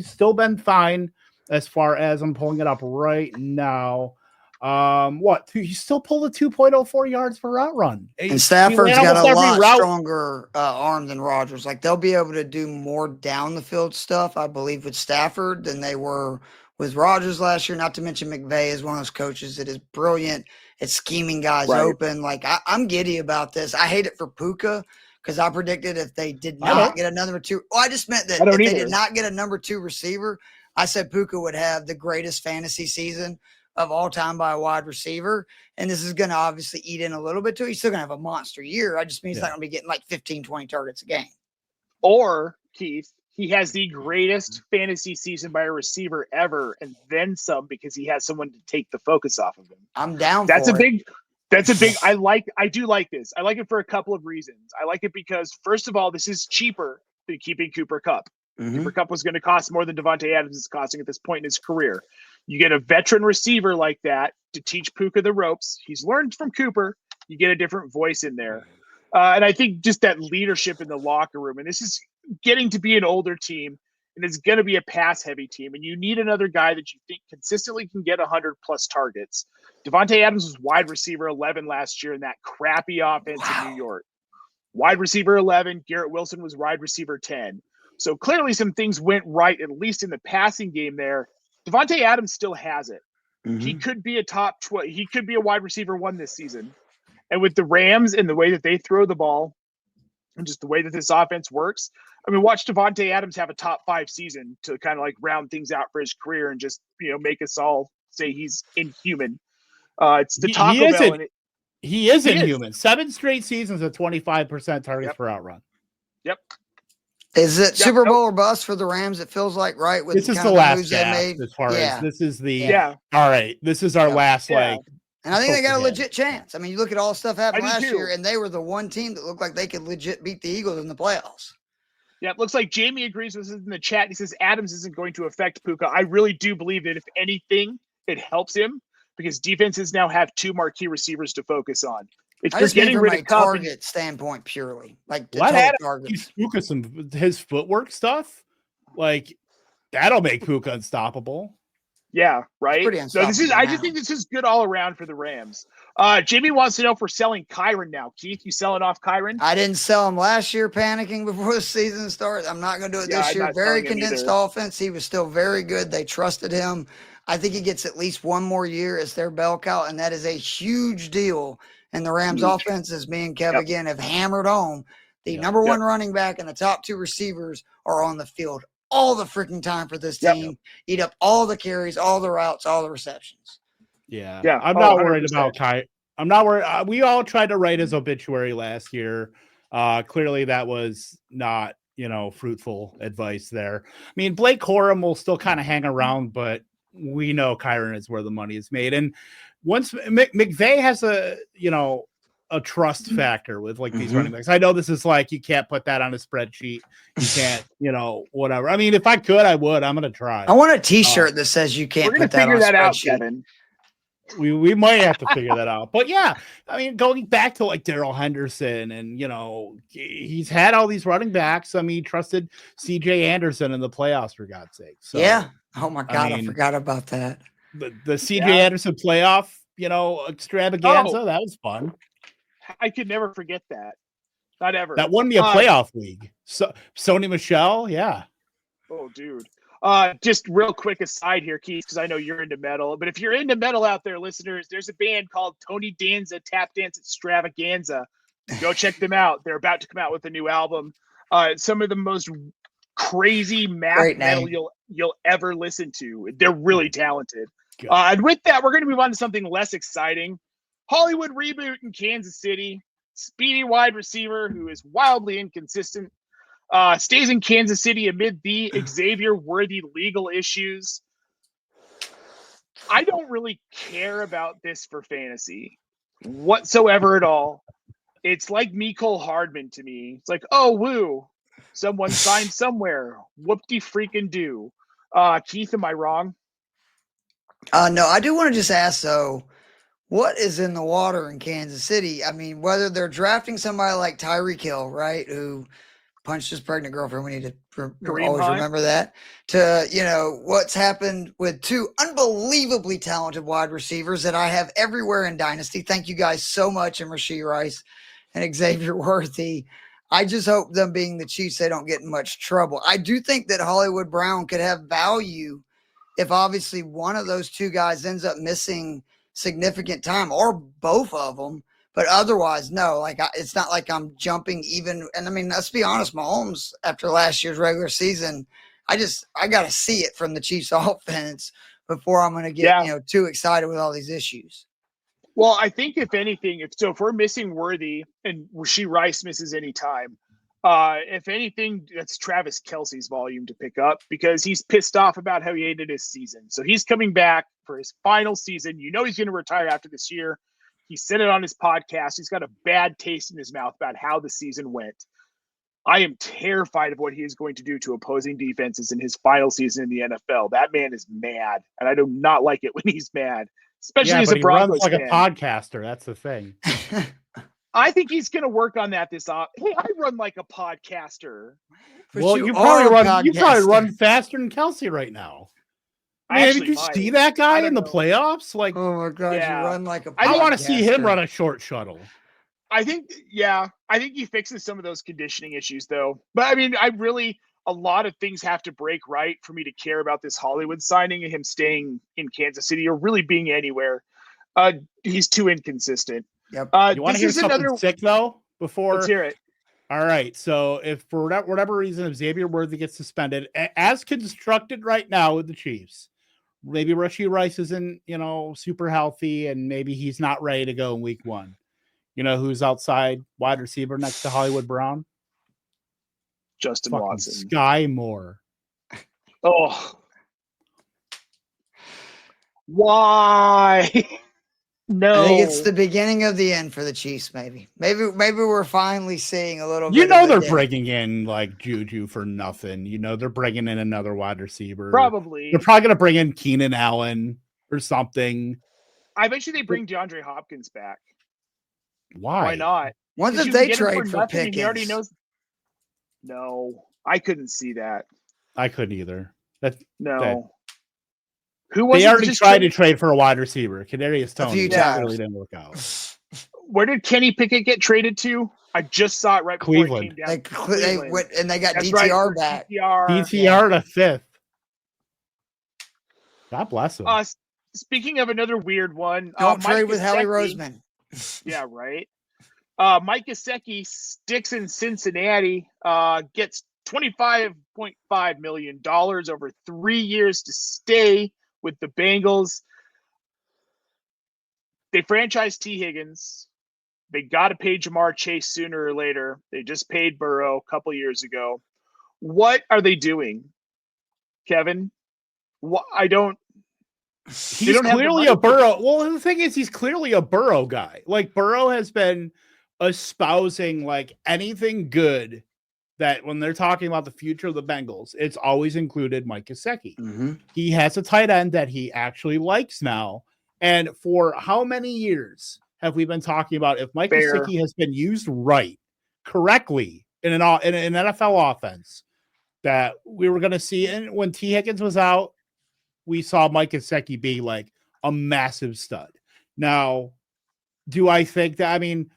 S3: still been fine as far as I'm pulling it up right now. He still pulled a 2.04 yards per route run.
S2: And Stafford's got a lot stronger arm than Rodgers. They'll be able to do more down the field stuff, I believe, with Stafford than they were with Rodgers last year. Not to mention McVay is one of those coaches that is brilliant at scheming guys open. I'm giddy about this. I hate it for Puka because I predicted if they did not get a number 2. Well, I just meant that if they did not get a number 2 receiver, I said Puka would have the greatest fantasy season of all time by a wide receiver. And this is going to obviously eat in a little bit too. He's still going to have a monster year. I just mean he's not going to be getting 15, 20 targets a game.
S1: Or, Keith, he has the greatest fantasy season by a receiver ever and then some because he has someone to take the focus off of him.
S2: I'm down
S1: That's
S2: for it.
S1: That's a big, I do like this. I like it for a couple of reasons. I like it because, first of all, this is cheaper than keeping Cooper Kupp. Cooper Kupp was going to cost more than Davante Adams is costing at this point in his career. You get a veteran receiver like that to teach Puka the ropes. He's learned from Cooper. You get a different voice in there. And I think just that leadership in the locker room, and this is getting to be an older team, and it's going to be a pass-heavy team, and you need another guy that you think consistently can get 100-plus targets. Davante Adams was wide receiver 11 last year in that crappy offense in New York. Wide receiver 11, Garrett Wilson was wide receiver 10. So clearly some things went right, at least in the passing game there. Davante Adams still has it. He could be a top 12. He could be a wide receiver 1 this season. And with the Rams and the way that they throw the ball and just the way that this offense works, I mean, watch Davante Adams have a top 5 season to kind of round things out for his career and just, make us all say he's inhuman. It's the Taco Bell.
S3: He is inhuman. 7 straight seasons of 25% targets per outrun.
S1: Yep.
S2: Is it
S1: Yeah,
S2: Super
S1: nope.
S2: Bowl or bust for the Rams? It feels like, right? With
S3: This is
S2: kind
S3: the
S2: of the
S3: last
S2: moves they
S3: gasp
S2: made.
S3: as far as this is the
S1: Yeah.
S3: all right. This is our
S2: Yeah.
S3: last
S1: Yeah.
S3: like.
S2: And I think they got a
S3: poke
S2: legit
S3: ahead.
S2: chance. I mean, you look at all the stuff happened
S1: I do
S2: last year,
S1: too.
S2: and they were the one team that looked like they could legit beat the Eagles in the playoffs.
S1: Yeah, it looks like Jamie agrees with us in the chat. He says Adams isn't going to affect Puka. I really do believe that if anything, it helps him because defenses now have two marquee receivers to focus on. If
S2: I
S1: you're
S2: just mean
S1: getting
S2: from
S1: rid
S2: a
S1: of Cup,
S2: target standpoint purely, like the
S3: Let
S2: total
S3: Adam
S2: targets.
S3: teach Puka some his footwork stuff. Like that'll make Puka unstoppable.
S1: yeah, right.
S2: Pretty
S1: No, this is.
S2: unstoppable
S1: I just
S2: now.
S1: think this is good all around for the Rams. Jamie wants to know if we're selling Kyron now. Keith, you selling off Kyron?
S2: I didn't sell him last year, panicking before the season starts. I'm not going to do it
S1: Yeah,
S2: this
S1: I'm
S2: year.
S1: not
S2: Very
S1: selling him
S2: condensed
S1: either.
S2: offense. He was still very good. They trusted him. I think he gets at least one more year as their bell cow, and that is a huge deal. And the Rams
S1: Huge.
S2: offense, as me and Kev
S1: Yep.
S2: again have hammered home, the
S3: Yep.
S2: number one running back and the top two receivers are on the field all the freaking time for this
S1: Yep.
S2: team. Eat up all the carries, all the routes, all the receptions.
S3: Yeah.
S1: Yeah.
S3: I'm
S1: Oh,
S3: not worried
S1: 100%.
S3: about Kai. I'm not worried. We all tried to write his obituary last year. Clearly that was not, fruitful advice there. I mean, Blake Corum will still kind of hang around, but we know Kyron is where the money is made. And once McVay has a trust factor with like these running backs. I know this is like, you can't put that on a spreadsheet. You can't, whatever. I mean, if I could, I would. I'm going to try.
S2: I want a T-shirt that says you can't
S1: We're going
S2: put
S1: to
S2: that
S1: figure
S2: on a
S1: that out,
S2: spreadsheet.
S1: Kevin.
S3: We might have to figure that out. But yeah, I mean, going back to like Darrell Henderson and, he's had all these running backs. I mean, he trusted CJ Anderson in the playoffs, for God's sake. So,
S2: yeah. Oh my God. I
S3: mean,
S2: forgot about that.
S3: The CJ Anderson playoff, extravaganza, that was fun.
S1: I could never forget that. Not ever.
S3: That won me a playoff league. So Sony Michel. Yeah.
S1: Oh, dude. Just real quick aside here, Keith, because I know you're into metal. But if you're into metal out there, listeners, there's a band called Tony Danza Tap Dance Extravaganza. Go check them out. They're about to come out with a new album. Some of the most crazy math metal you'll ever listen to. They're really talented. And with that, we're going to move on to something less exciting. Hollywood reboot in Kansas City. Speedy wide receiver who is wildly inconsistent. Stays in Kansas City amid the Xavier-worthy legal issues. I don't really care about this for fantasy whatsoever at all. It's like Mecole Hardman to me. It's like, oh, woo. Someone signed somewhere. Whoop-de-freaking-do. Keith, am I wrong?
S2: No, I do want to just ask, though, what is in the water in Kansas City? I mean, whether they're drafting somebody like Tyreek Hill, right, who punched his pregnant girlfriend. We need to always remember that. To, what's happened with two unbelievably talented wide receivers that I have everywhere in Dynasty. Thank you guys so much, and Rashee Rice and Xavier Worthy. I just hope them being the Chiefs, they don't get in much trouble. I do think that Hollywood Brown could have value if obviously one of those two guys ends up missing significant time, or both of them. But otherwise, no, it's not like I'm jumping even. And I mean, let's be honest, Mahomes, after last year's regular season, I got to see it from the Chiefs offense before I'm going to get, too excited with all these issues.
S1: Well, I think if anything, if we're missing Worthy and Rashee Rice misses any time, if anything, that's Travis Kelce's volume to pick up because he's pissed off about how he ended his season. So he's coming back for his final season. He's going to retire after this year. He said it on his podcast. He's got a bad taste in his mouth about how the season went. I am terrified of what he is going to do to opposing defenses in his final season in the NFL. That man is mad, and I do not like it when he's mad, especially as a Broncos fan.
S3: He runs like a podcaster. That's the thing.
S1: I think he's going to work on that this off. Hey, I run like a podcaster.
S3: Well, you probably run faster than Kelce right now. Man, did you see that guy in the playoffs? Like,
S2: oh my God, you run like a podcaster.
S3: I want to see him run a short shuttle.
S1: I think he fixes some of those conditioning issues, though. But I mean, a lot of things have to break right for me to care about this Hollywood signing and him staying in Kansas City or really being anywhere. He's too inconsistent.
S2: Yep.
S3: You want to hear something sick, though?
S1: Let's hear it.
S3: All right. So if for whatever reason, if Xavier Worthy gets suspended, as constructed right now with the Chiefs, maybe Rashee Rice isn't, super healthy and maybe he's not ready to go in week 1. You know who's outside wide receiver next to Hollywood Brown?
S1: Justin
S3: Fucking
S1: Watson.
S3: Sky Moore.
S1: Oh. Why? No.
S2: I think it's the beginning of the end for the Chiefs. Maybe we're finally seeing a little
S3: You
S2: bit.
S3: know
S2: of
S3: they're
S2: dip.
S3: bringing in like Juju for nothing. You know they're bringing in another wide receiver.
S1: Probably.
S3: They're probably gonna bring in Keenan Allen or something.
S1: I bet you they bring DeAndre Hopkins back.
S3: Why
S1: not?
S2: When's if they trade for Pickens?
S1: He already knows. No, I couldn't see that.
S3: I couldn't either.
S1: No. Who was
S3: they
S1: it
S3: already
S1: just
S3: tried to trade for a wide receiver. Kadarius Toney.
S2: A few
S3: Really
S2: times.
S3: didn't work out.
S1: Where did Kenny Pickett get traded to? I just saw it right before
S3: Cleveland.
S1: it came down.
S2: They went and they got
S1: That's
S2: DTR
S1: right,
S2: back.
S3: DTR to 5th. God bless him.
S1: Speaking of another weird one,
S2: Don't trade
S1: Mike
S2: with Howie
S1: Gesicki-
S2: Roseman.
S1: Yeah, right. Mike Gesicki sticks in Cincinnati, gets $25.5 million over 3 years to stay with the Bengals. They franchised T. Higgins. They got to pay Jamar Chase sooner or later. They just paid Burrow a couple years ago. What are they doing, Kevin? I don't.
S3: He's clearly a Burrow. Well, the thing is, he's clearly a Burrow guy. Like Burrow has been espousing like anything good that when they're talking about the future of the Bengals, it's always included Mike Gesicki.
S2: Mm-hmm.
S3: He has a tight end that he actually likes now. And for how many years have we been talking about if Mike Gesicki has been used correctly in an NFL offense, that we were going to see? And when T. Higgins was out, we saw Mike Gesicki be like a massive stud. Now, do I think that, I mean,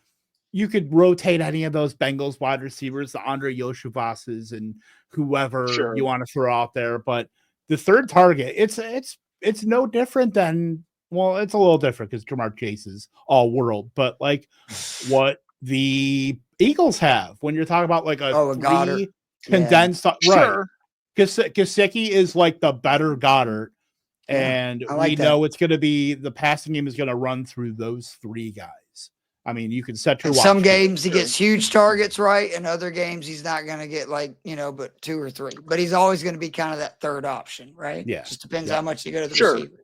S3: you could rotate any of those Bengals wide receivers, the Andre Yoshivas's and whoever you want to throw out there, but the third target, it's no different than, well, it's a little different because Jamar Chase is all world, but like what the Eagles have when you're talking about like a
S2: Goddard
S3: condensed, right?
S1: Sure.
S3: Gesicki is like the better Goddard. And
S2: like
S3: we know it's going to be the passing game is going to run through those 3 guys. I mean, you can set your watch.
S2: Some games he gets huge targets, right? And other games he's not going to get like, but 2 or 3. But he's always going to be kind of that third option, right?
S3: Yeah.
S2: Just depends how much you go to the receiver.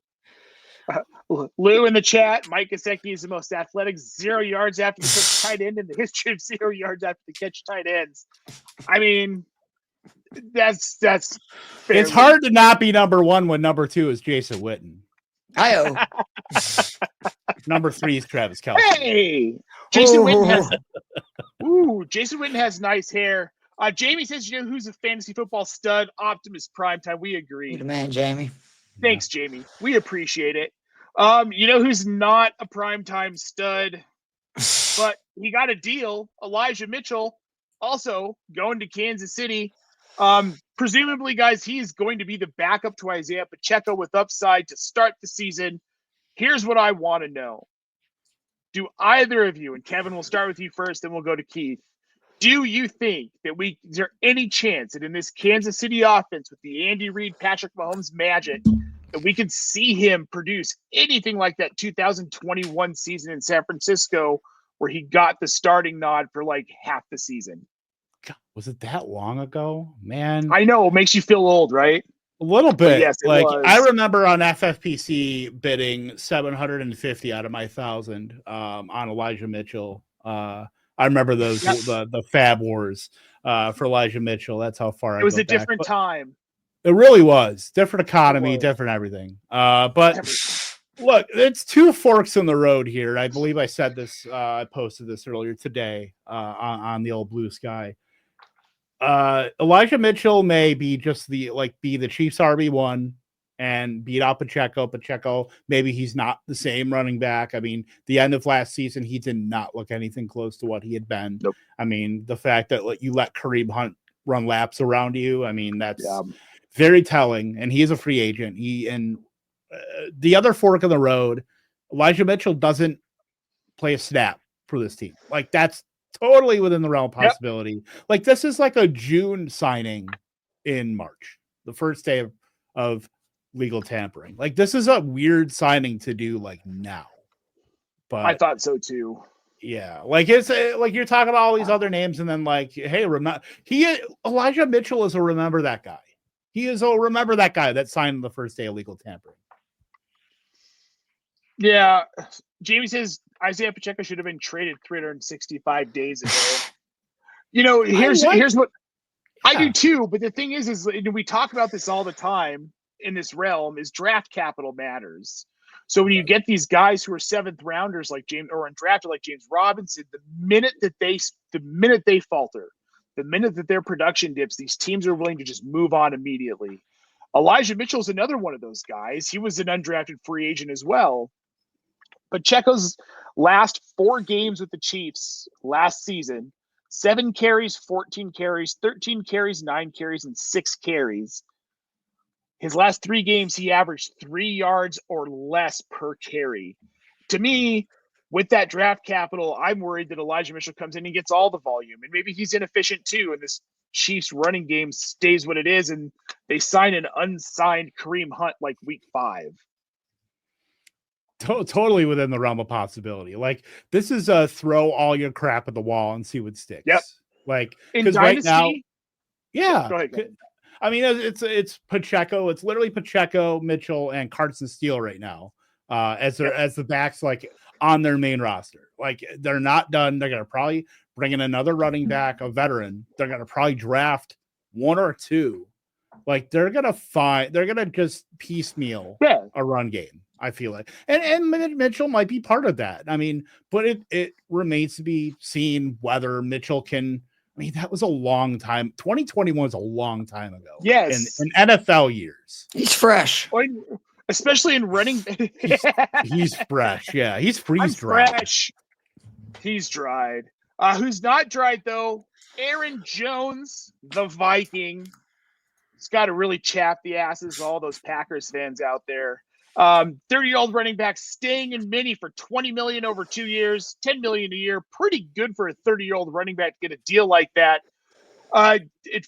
S1: Lou in the chat, Mike Gesicki is the most athletic 0 yards after the catch tight end in the history of 0 yards after the catch tight ends. I mean, that's
S3: it's hard to not be number 1 when number 2 is Jason Witten.
S2: Hi-oh.
S3: Number 3 is Travis Kelce.
S1: Hey, Jason Witten has nice hair. Jamie says, you know who's a fantasy football stud? Optimus Primetime. We agree.
S2: You're the man, Jamie.
S1: Thanks, Jamie. We appreciate it. You know who's not a primetime stud, but he got a deal? Elijah Mitchell, also going to Kansas City. Presumably, guys, he is going to be the backup to Isaiah Pacheco with upside to start the season. Here's what I want to know. Do either of you, and Kevin, we'll start with you first, then we'll go to Keith. Do you think that is there any chance that in this Kansas City offense with the Andy Reid, Patrick Mahomes magic, that we could see him produce anything like that 2021 season in San Francisco where he got the starting nod for like half the season?
S3: God, was it that long ago? Man.
S1: I know, it makes you feel old, right?
S3: A little bit.
S1: Yes,
S3: like
S1: was.
S3: I remember on FFPC bidding 750 out of my 1,000 on Elijah Mitchell. I remember those the Fab Wars for Elijah Mitchell. That's how far
S1: it was a different time.
S3: It really was. Different economy, different everything. But look, it's 2 forks in the road here. I believe I said this, I posted this earlier today on the old Blue Sky. Elijah Mitchell may be just be the Chiefs RB1 and beat out Pacheco. Pacheco, maybe he's not the same running back. I mean, the end of last season, he did not look anything close to what he had been.
S1: Nope.
S3: I mean, the fact that you let Kareem Hunt run laps around you, I mean, that's very telling. And he is a free agent. The other fork in the road, Elijah Mitchell doesn't play a snap for this team. Like, that's totally within the realm of possibility. Yep. Like, this is like a June signing in March, the first day of legal tampering. Like, this is a weird signing to do like now. But
S1: I thought so too.
S3: Yeah, like it's like you're talking about all these other names, and then like, hey, remember Elijah Mitchell is a remember that guy. He is a remember that guy that signed the first day of legal tampering.
S1: Yeah, Jamie says Isaiah Pacheco should have been traded 365 days ago. Here's what I do too. But the thing is we talk about this all the time in this realm. Is draft capital matters. So when you get these guys who are seventh rounders like James, or undrafted like James Robinson, the minute they falter, the minute that their production dips, these teams are willing to just move on immediately. Elijah Mitchell's another one of those guys. He was an undrafted free agent as well. Pacheco's last 4 games with the Chiefs last season, 7 carries, 14 carries, 13 carries, 9 carries, and 6 carries. His last 3 games, he averaged 3 yards or less per carry. To me, with that draft capital, I'm worried that Elijah Mitchell comes in and gets all the volume. And maybe he's inefficient too, and this Chiefs running game stays what it is, and they sign an unsigned Kareem Hunt like week 5.
S3: Totally within the realm of possibility. Like, this is a throw all your crap at the wall and see what sticks.
S1: Yep.
S3: Like,
S1: because
S3: right now, yeah.
S1: Go ahead.
S3: I mean, it's Pacheco. It's literally Pacheco, Mitchell, and Carson Steele right now, as the backs like on their main roster. Like, they're not done. They're gonna probably bring in another running back, a veteran. They're gonna probably draft 1 or 2. Like, they're gonna just piecemeal a run game. I feel like, and Mitchell might be part of that. I mean, but it remains to be seen whether Mitchell can. I mean, that was a long time. 2021 was a long time ago.
S1: Yes,
S3: in NFL years,
S2: he's fresh,
S1: especially in running.
S3: he's fresh. Yeah, he's freeze dried.
S1: Fresh. He's dried. Who's not dried though? Aaron Jones, the Viking. He's got to really chap the asses of all those Packers fans out there. 30-year-old running back staying in Mini for $20 million over 2 years, $10 million a year. Pretty good for a 30-year-old running back to get a deal like that. At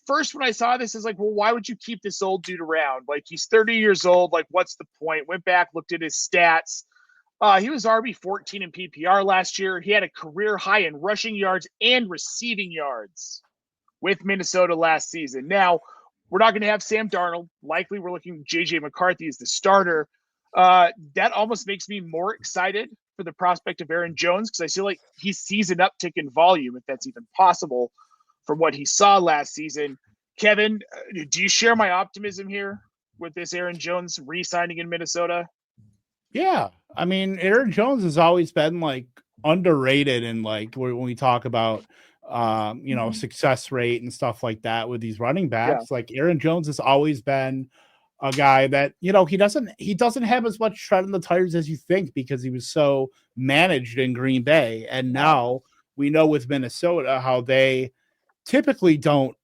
S1: first, when I saw this, I was like, well, why would you keep this old dude around? Like, he's 30 years old. Like, what's the point? Went back, looked at his stats. He was RB14 in PPR last year. He had a career high in rushing yards and receiving yards with Minnesota last season. Now, we're not going to have Sam Darnold. Likely, we're looking at J.J. McCarthy as the starter. That almost makes me more excited for the prospect of Aaron Jones, because I feel like he sees an uptick in volume, if that's even possible, from what he saw last season. Kevin, do you share my optimism here with this Aaron Jones re-signing in Minnesota?
S3: Yeah. I mean, Aaron Jones has always been like underrated, and like when we talk about success rate and stuff like that with these running backs, like Aaron Jones has always been a guy that, he doesn't have as much tread in the tires as you think, because he was so managed in Green Bay. And now we know with Minnesota how they typically don't.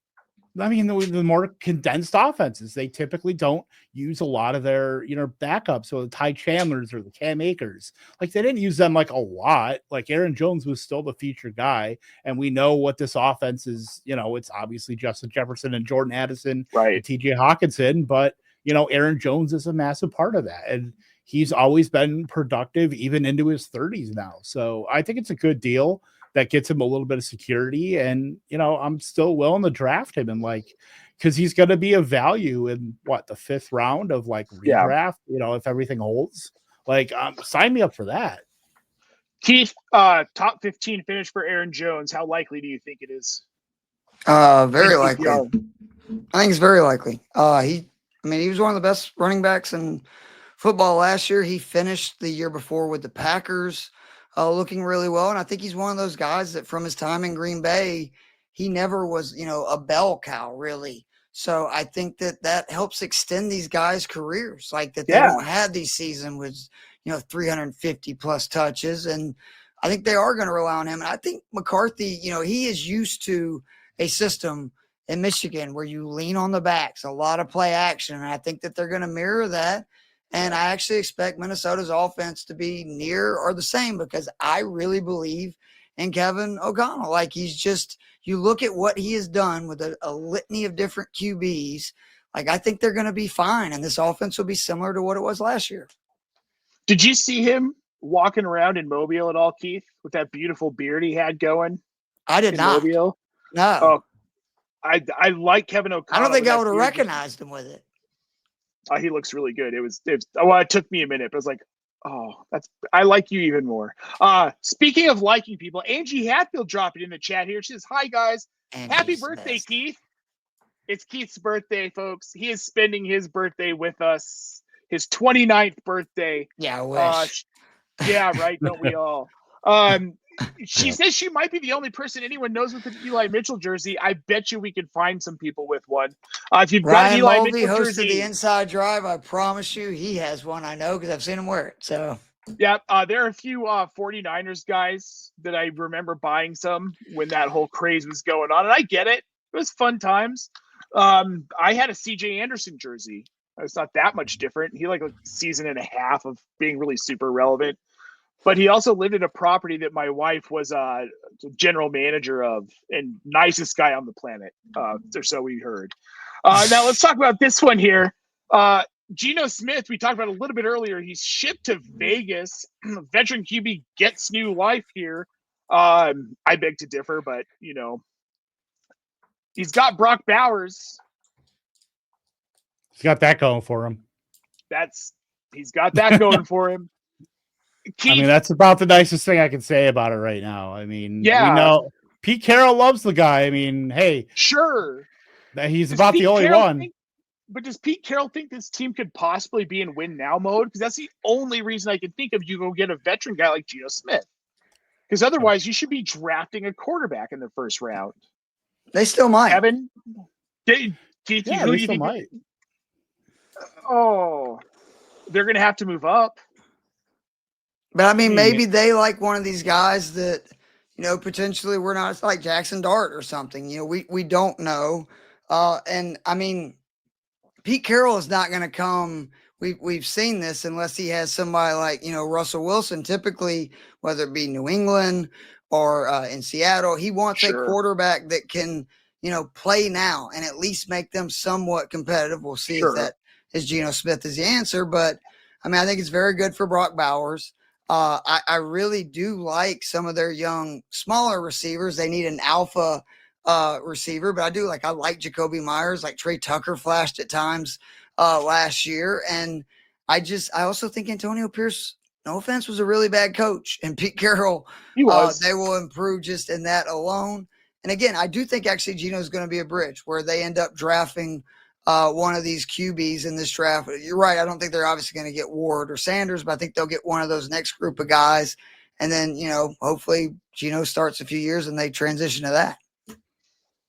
S3: I mean, the more condensed offenses, they typically don't use a lot of their, backups, or the Ty Chandlers or the Cam Akers. Like, they didn't use them like a lot. Like, Aaron Jones was still the featured guy, and we know what this offense is. It's obviously Justin Jefferson and Jordan Addison,
S1: right,
S3: and TJ Hawkinson, but Aaron Jones is a massive part of that, and he's always been productive even into his 30s now. So I think it's a good deal that gets him a little bit of security. And, I'm still willing to draft him, and because he's going to be a value in the 5th round of redraft, if everything holds. Sign me up for that.
S1: Keith, top 15 finish for Aaron Jones. How likely do you think it is?
S2: Very likely. I think it's very likely. He was one of the best running backs in football last year. He finished the year before with the Packers, looking really well. And I think he's one of those guys that from his time in Green Bay, he never was, a bell cow, really. So I think that helps extend these guys' careers, like that they don't have these seasons with, 350 plus touches. And I think they are going to rely on him. And I think McCarthy, he is used to a system in Michigan where you lean on the backs, a lot of play action. And I think that they're going to mirror that. And I actually expect Minnesota's offense to be near or the same, because I really believe in Kevin O'Connell. Like, he's just, you look at what he has done with a litany of different QBs. Like, I think they're going to be fine. And this offense will be similar to what it was last year.
S1: Did you see him walking around in Mobile at all, Keith, with that beautiful beard he had going?
S2: I did
S1: in
S2: not.
S1: Mobile?
S2: No.
S1: Oh, I like Kevin O'Connell.
S2: I don't think
S1: with
S2: I
S1: that
S2: would have
S1: beard.
S2: recognized him with it.
S1: He looks really good. It took me a minute, but I was like, oh, I like you even more. Speaking of liking people, Angie Hatfield dropped it in the chat here. She says, hi guys. Happy birthday, Keith. It's Keith's birthday, folks. He is spending his birthday with us. His 29th birthday.
S2: Yeah, I wish.
S1: Yeah, right. Don't we all? She says she might be the only person anyone knows with an Eli Mitchell jersey. I bet you we can find some people with one. If you've got an Eli
S2: Mulvey
S1: Mitchell
S2: hosted
S1: jersey,
S2: the Inside Drive. I promise you, he has one. I know because I've seen him wear it. So
S1: yeah, there are a few 49ers guys that I remember buying some when that whole craze was going on, and I get it. It was fun times. I had a CJ Anderson jersey. It's not that much different. He like a season and a half of being really super relevant. But he also lived in a property that my wife was general manager of, and nicest guy on the planet, or so we heard. Now let's talk about this one here. Geno Smith, we talked about a little bit earlier. He's shipped to Vegas. Veteran QB gets new life here. I beg to differ, but he's got Brock Bowers.
S3: He's got that going for him.
S1: He's got that going for him.
S3: Keith, I mean, that's about the nicest thing I can say about it right now. I mean,
S1: yeah.
S3: We know Pete Carroll loves the guy. I mean, hey,
S1: sure,
S3: he's about the only one.
S1: But does Pete Carroll think this team could possibly be in win now mode? Because that's the only reason I can think of. You go get a veteran guy like Geno Smith, because otherwise you should be drafting a quarterback in the first round.
S2: They still might.
S1: Kevin, Keith,
S3: yeah, they still might.
S1: Oh, they're going to have to move up.
S2: But I mean, maybe they like one of these guys that, potentially we're not. It's like Jackson Dart or something. We don't know. And I mean, Pete Carroll is not going to come. We've seen this unless he has somebody like Russell Wilson. Typically, whether it be New England or in Seattle, he wants a quarterback that can play now and at least make them somewhat competitive. We'll see if that is Geno Smith is the answer. But I mean, I think it's very good for Brock Bowers. I really do like some of their young, smaller receivers. They need an alpha receiver, but I like Jacoby Myers, like Trey Tucker flashed at times last year. And I also think Antonio Pierce, no offense, was a really bad coach. And Pete Carroll, they will improve just in that alone. And again, I do think actually Geno is going to be a bridge where they end up drafting one of these QBs in this draft. You're right. I don't think they're obviously going to get Ward or Sanders, but I think they'll get one of those next group of guys. And then, hopefully Geno starts a few years and they transition to that.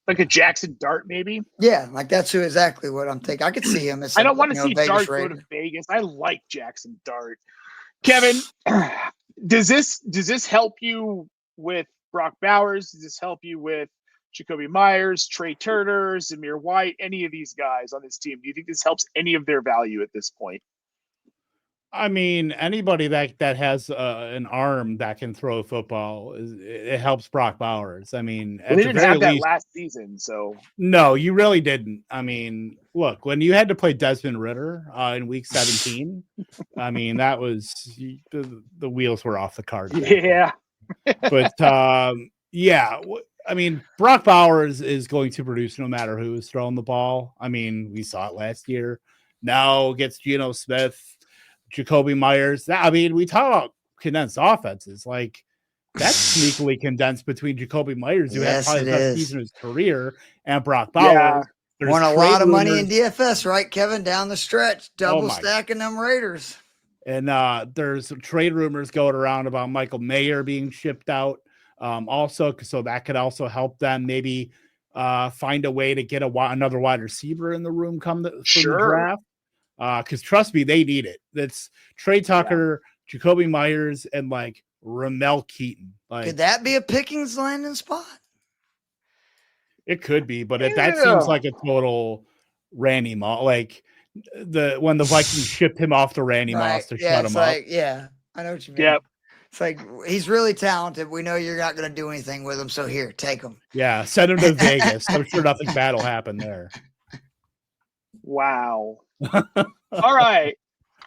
S1: Like a Jackson Dart, maybe?
S2: Yeah, like that's exactly what I'm thinking. I could see him as
S1: I don't want to see
S2: Vegas
S1: Dart
S2: Raider.
S1: go to Vegas. I like Jackson Dart. Kevin, does this help you with Brock Bowers? Does this help you with Jacoby Myers, Trey Turner, Zamir White, any of these guys on this team? Do you think this helps any of their value at this point?
S3: I mean, anybody that has an arm that can throw a football, it helps Brock Bowers. I mean,
S1: they didn't have that last season, so
S3: no, you really didn't. I mean, look, when you had to play Desmond Ridder in Week 17, I mean, that was the wheels were off the car.
S1: Yeah,
S3: but yeah. I mean, Brock Bowers is going to produce no matter who is throwing the ball. I mean, we saw it last year. Now gets Geno Smith, Jacoby Myers. We talk about condensed offenses. Like, that's sneakily condensed between Jacoby Myers, who had probably the best season of his career, and Brock Bowers.
S2: Yeah. Won a lot of money in DFS, right, Kevin? Down the stretch, double stacking them Raiders.
S3: And there's some trade rumors going around about Michael Mayer being shipped out. Also, so that could also help them maybe find a way to get another wide receiver in the room from the draft. Because trust me, they need it. That's Trey Tucker, Jacoby Myers, and like Ramel Keaton. Like,
S2: could that be a Pickens landing spot?
S3: It could be, but that seems like a total Randy Moss. Like when the Vikings shipped him off to Randy Moss to shut him up.
S2: Yeah, I know what you mean.
S1: Yep.
S2: It's like, he's really talented. We know you're not going to do anything with him, so here, take him.
S3: Yeah, send him to Vegas. I'm sure nothing bad will happen there.
S1: Wow. All right.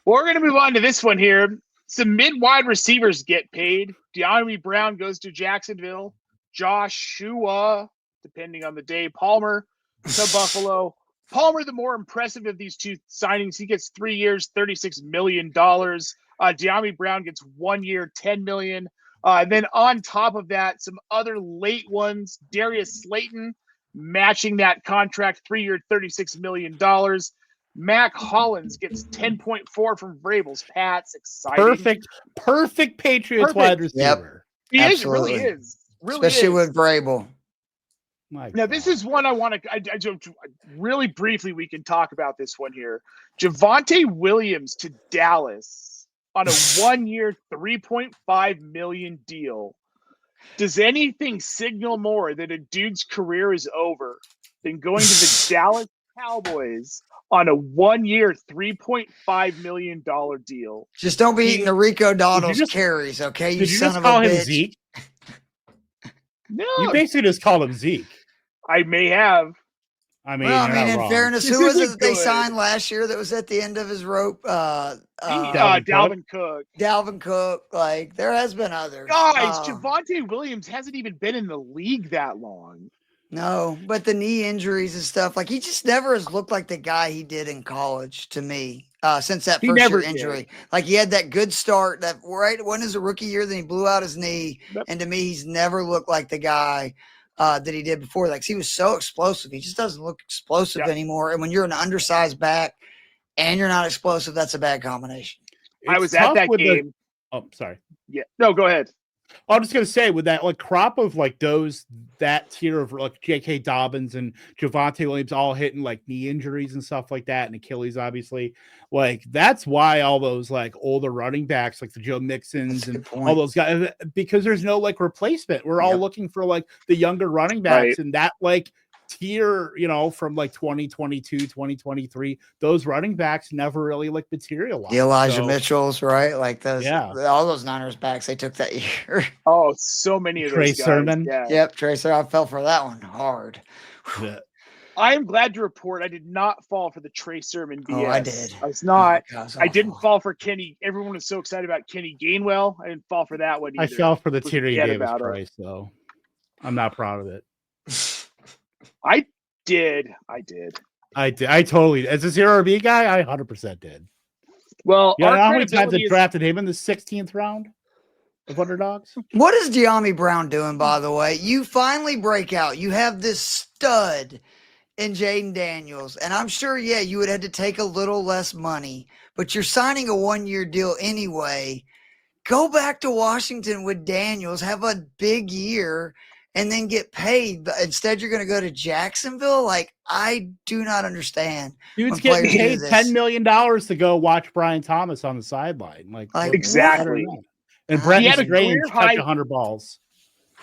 S1: Well, we're going to move on to this one here. Some mid-wide receivers get paid. De'Ami Brown goes to Jacksonville. Joshua, depending on the day, Palmer to Buffalo. Palmer, the more impressive of these two signings, he gets 3 years, $36 million. De'Ami Brown gets 1 year, $10 million. And then on top of that, some other late ones. Darius Slayton matching that contract, 3 year, $36 million. Mac Hollins gets 10.4 from Vrabel's Pats. Exciting.
S3: Perfect Patriots wide receiver.
S1: He is, it
S2: Absolutely.
S1: really is. Really
S2: Especially
S1: is.
S2: with Vrabel.
S1: Now, this is one I want to, I really briefly, we can talk about this one here. Javonte Williams to Dallas on a 1 year, $3.5 million deal. Does anything signal more that a dude's career is over than going to the Dallas Cowboys on a 1 year, $3.5 million deal?
S2: Just don't be eating the Rico Dowdle's carries, okay? You son of a bitch.
S3: Zeke?
S1: No.
S3: You basically just called him Zeke.
S1: I may have.
S2: In fairness, who was it that they signed last year that was at the end of his rope?
S1: Dalvin Cook.
S2: Dalvin Cook. Like, there has been others.
S1: Guys, Javonte Williams hasn't even been in the league that long.
S2: No, but the knee injuries and stuff, like, he just never has looked like the guy he did in college to me. Since that first year injury. Did. Like, he had that good start, that right when his rookie year, then he blew out his knee. Yep. And to me, he's never looked like the guy that he did before. Like, he was so explosive. He just doesn't look explosive anymore. And when you're an undersized back and you're not explosive, that's a bad combination.
S1: I was at that game.
S3: Sorry.
S1: Yeah. No, go ahead.
S3: I'm just gonna say, with that like crop of like that tier of like J.K. Dobbins and Javonte Williams all hitting like knee injuries and stuff like that, and Achilles obviously, like that's why all those like older running backs like the Joe Mixons and all those guys, because there's no like replacement. We're all looking for like the younger running backs, and that like tier, from like 2022, 2023, those running backs never really like materialized.
S2: The Elijah Mitchells, right? Like those, all those Niners backs they took that year.
S1: Oh, so many of those guys.
S3: Sermon.
S1: Yeah.
S2: Yep, Trey Sermon. I fell for that one hard.
S3: Yeah.
S1: I am glad to report I did not fall for the Trey Sermon BS.
S2: Oh, I did.
S1: I was not. I didn't fall for Kenny. Everyone was so excited about Kenny Gainwell. I didn't fall for that one either.
S3: I fell for the Tyrion Davis price, though. I'm not proud of it.
S1: I did.
S3: I totally, as a zero RB guy, I 100% did.
S1: Well,
S3: how many times I drafted him in the 16th round of underdogs?
S2: What is De'Ami Brown doing, by the way? You finally break out. You have this stud in Jaden Daniels, and I'm sure, you would have to take a little less money, but you're signing a 1 year deal anyway. Go back to Washington with Daniels, have a big year, and then get paid. But instead, you're going to go to Jacksonville? Like, I do not understand.
S3: Dude's getting paid $10 million to go watch Brian Thomas on the sideline. Like
S1: exactly.
S3: And Brett Grange catch 100 balls.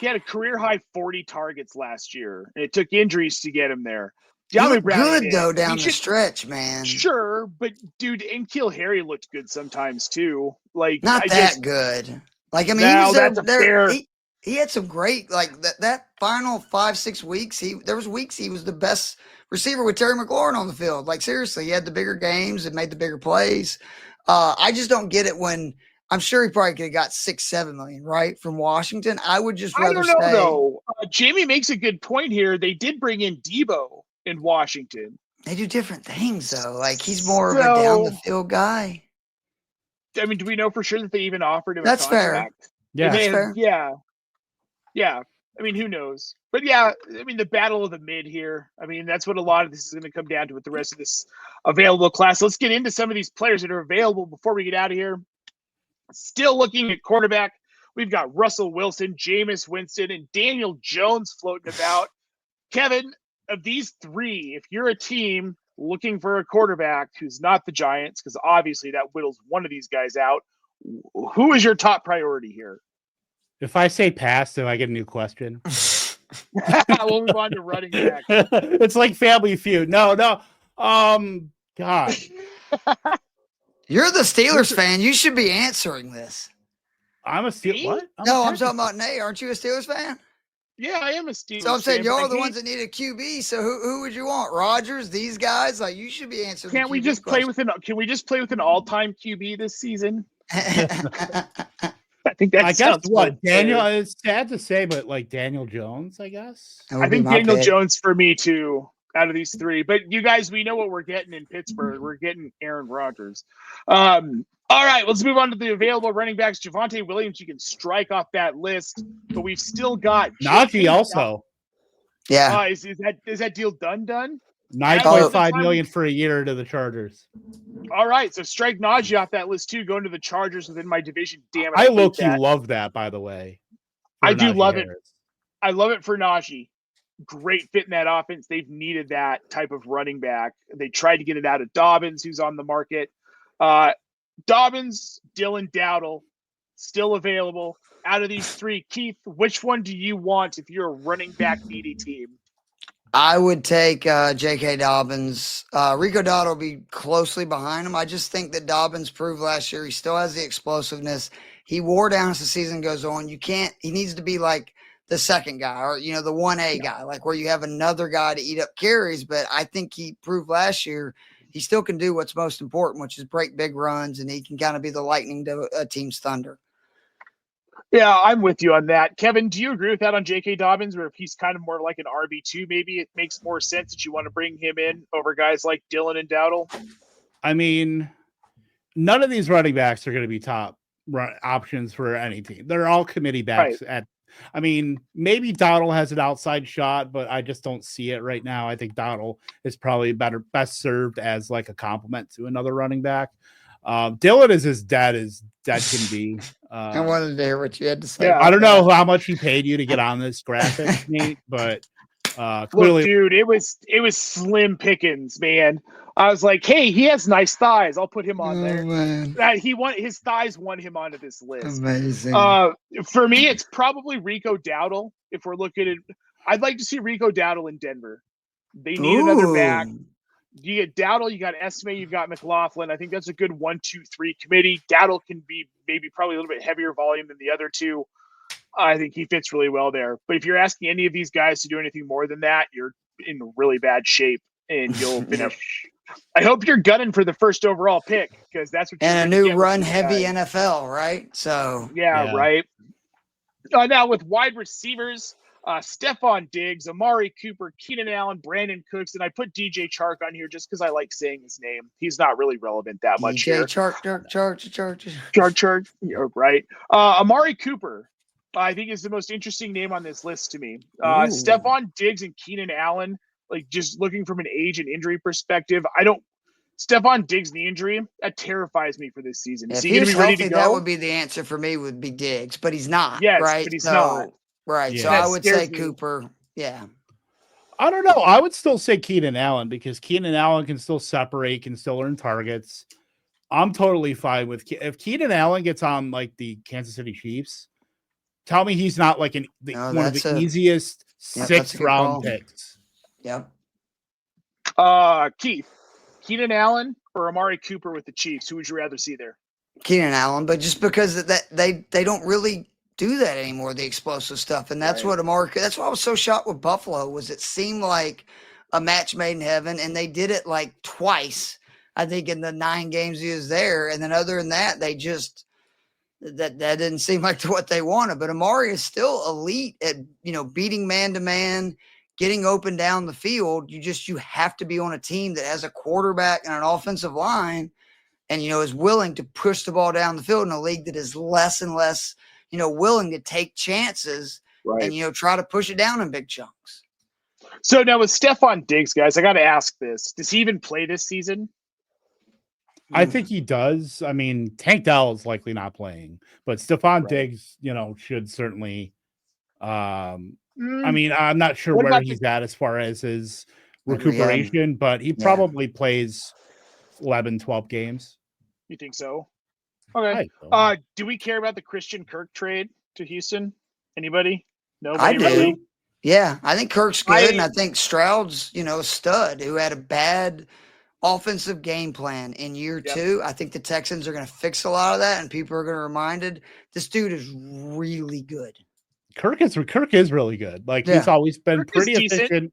S1: He had a career high 40 targets last year, and it took injuries to get him there.
S2: He looked good, though, down the stretch, man.
S1: Sure, but, dude, N'Keal Harry looked good sometimes, too. Like,
S2: not that good. Like, I mean, he was there. He had some great, like, that final 5-6 weeks. There was weeks he was the best receiver with Terry McLaurin on the field. Like, seriously, he had the bigger games and made the bigger plays. I just don't get it when I'm sure he probably could have got 6-7 million, right, from Washington. I would just rather say. I don't know,
S1: though. Jamie makes a good point here. They did bring in Debo in Washington.
S2: They do different things, though. Like, he's more of a down-the-field guy.
S1: I mean, do we know for sure that they even offered him
S2: a contract?
S1: Fair.
S3: Yeah,
S2: that's fair.
S1: Yeah. I mean, who knows? But yeah, I mean, the battle of the mid here. I mean, that's what a lot of this is going to come down to with the rest of this available class. Let's get into some of these players that are available before we get out of here. Still looking at quarterback. We've got Russell Wilson, Jameis Winston, and Daniel Jones floating about. Kevin, of these three, if you're a team looking for a quarterback who's not the Giants, because obviously that whittles one of these guys out, who is your top priority here?
S3: If I say pass, do I get a new question?
S1: We'll move on to running back.
S3: It's like Family Feud. No. God.
S2: You're the Steelers fan. You should be answering this.
S3: I'm a Steelers. What?
S2: I'm talking about Nate. Aren't you a Steelers fan?
S1: Yeah, I am a Steelers fan.
S2: So I'm saying y'all are the ones that need a QB. So who would you want? Rodgers? These guys? Like, you should be answering.
S1: Can we just play with an all-time QB this season? I think that
S3: I guess
S1: sounds
S3: what
S1: fair.
S3: Daniel is sad to say, but like Daniel Jones, I guess.
S2: That
S1: I
S2: would be
S1: think
S2: my
S1: Daniel
S2: pick.
S1: Jones for me too, out of these three. But you guys, we know what we're getting in Pittsburgh. We're getting Aaron Rodgers. All right, let's move on to the available running backs. Javonte Williams, you can strike off that list, but we've still got
S3: Najee also
S2: Yeah.
S1: Is that deal done?
S3: 9.5 million for a year to the Chargers.
S1: All right, so strike Najee off that list too. Going to the Chargers within my division. Damn it!
S3: I
S1: hate
S3: low-key
S1: that.
S3: love that, by the way.
S1: I do
S3: Najee
S1: love
S3: Harris.
S1: it. I love it for Najee. Great fit in that offense. They've needed that type of running back. They tried to get it out of Dobbins, who's on the market. Dobbins, Dylan Dowdle, still available. Out of these three, Keith, which one do you want if you're a running back needy team?
S2: I would take J.K. Dobbins. Rico Dowdle will be closely behind him. I just think that Dobbins proved last year he still has the explosiveness. He wore down as the season goes on. He needs to be like the second guy or, the 1A guy, like where you have another guy to eat up carries. But I think he proved last year he still can do what's most important, which is break big runs, and he can kind of be the lightning to a team's thunder.
S1: Yeah, I'm with you on that. Kevin, do you agree with that on J.K. Dobbins, where if he's kind of more like an RB2, maybe it makes more sense that you want to bring him in over guys like Dylan and Dowdle?
S3: I mean, none of these running backs are going to be top options for any team. They're all committee backs maybe Dowdle has an outside shot, but I just don't see it right now. I think Dowdle is probably best served as like a complement to another running back. Dylan is as dead can be.
S2: I wanted to hear what you had to say.
S1: Yeah,
S3: I don't know how much he paid you to get on this graphic, Nate, but clearly,
S1: look, dude, it was slim pickings, man. I was like, hey, he has nice thighs. I'll put him on there.
S2: Man.
S1: His thighs won him onto this list.
S2: Amazing.
S1: For me, it's probably Rico Dowdle. If we're looking at, I'd like to see Rico Dowdle in Denver. They need another back. You get Dowdle, you got Esme, you've got McLaughlin. I think that's a good 1-2-3 committee. Dowdle can be maybe probably a little bit heavier volume than the other two. I think he fits really well there. But if you're asking any of these guys to do anything more than that, you're in really bad shape and you'll finish. I hope you're gunning for the first overall pick because that's what you're
S2: and a new run-heavy NFL, right? So
S1: yeah. Right. Now with wide receivers, Stephon Diggs, Amari Cooper, Keenan Allen, Brandon Cooks, and I put DJ Chark on here just because I like saying his name. He's not really relevant that much here.
S2: Chark.
S1: Chark. You're right. Amari Cooper, I think is the most interesting name on this list to me. Stephon Diggs and Keenan Allen, like just looking from an age and injury perspective, Stephon Diggs knee injury, that terrifies me for this season. Is he going to be ready to go?
S2: That would be the answer for me would be Diggs, but he's not.
S1: Yes,
S2: right?
S1: But he's not.
S2: Right.
S3: Yeah.
S2: So I would say Cooper. Yeah.
S3: I don't know. I would still say Keenan Allen because Keenan Allen can still separate, can still earn targets. I'm totally fine with if Keenan Allen gets on like the Kansas City Chiefs. Tell me he's not like one of the easiest 6th round picks.
S2: Yep.
S1: Keith, Keenan Allen or Amari Cooper with the Chiefs? Who would you rather see there?
S2: Keenan Allen, but just because they don't really do that anymore, the explosive stuff, and that's what that's why I was so shocked with Buffalo was it seemed like a match made in heaven, and they did it like twice, I think, in the 9 games he was there, and then other than that, they just that didn't seem like what they wanted. But Amari is still elite at beating man to man, getting open down the field. You have to be on a team that has a quarterback and an offensive line, and is willing to push the ball down the field in a league that is less and less willing to take chances and, try to push it down in big chunks.
S1: So now with Stephon Diggs, guys, I got to ask this. Does he even play this season?
S3: I think he does. I mean, Tank Dell is likely not playing, but Stephon Diggs, should certainly. I mean, I'm not sure where he's at as far as his recuperation, but he probably plays 11, 12 games.
S1: You think so? Okay. Do we care about the Christian Kirk trade to Houston? Anybody? Nobody.
S2: I do.
S1: Really?
S2: Yeah, I think Kirk's good, and I think Stroud's, a stud who had a bad offensive game plan in year 2. I think the Texans are going to fix a lot of that, and people are going to be reminded this dude is really good.
S3: Kirk is really good. Like he's always been pretty efficient.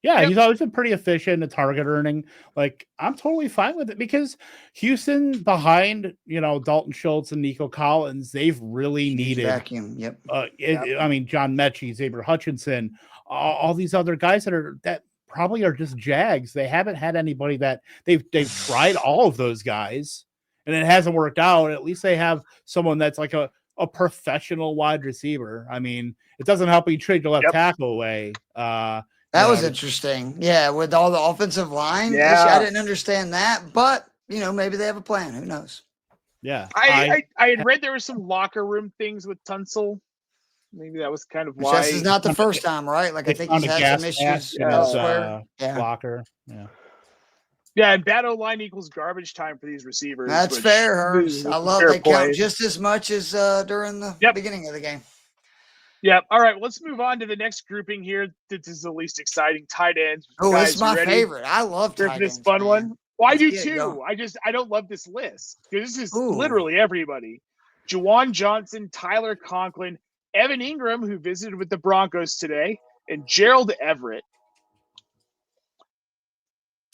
S3: Yeah,
S1: Yep.
S3: he's always been pretty efficient at target earning. Like, I'm totally fine with it because Houston behind, Dalton Schultz and Nico Collins, they've really
S2: Huge
S3: needed.
S2: vacuum. Yep.
S3: I mean, John Mechie, Xavier Hutchinson, all these other guys that probably are just Jags. They haven't had anybody that they've tried all of those guys, and it hasn't worked out. At least they have someone that's like a professional wide receiver. I mean, it doesn't help you trade your left tackle away.
S2: That was interesting. Yeah, with all the offensive line issue, I didn't understand that, but maybe they have a plan. Who knows?
S3: Yeah,
S1: I had read there were some locker room things with Tunsil. Maybe that was kind of why.
S2: This is not the first time, right? Like I think he's had some issues elsewhere.
S3: Blocker. Yeah.
S1: Yeah, and bad O-line equals garbage time for these receivers.
S2: That's fair, Herbs. I love they count just as much as during the beginning of the game.
S1: Yep. All right, let's move on to the next grouping here. This is the least exciting, tight ends.
S2: Oh, this is my favorite. I love tight ends.
S1: This fun one. Well, I do too. I don't love this list because this is literally everybody. Juwan Johnson, Tyler Conklin, Evan Ingram, who visited with the Broncos today, and Gerald Everett.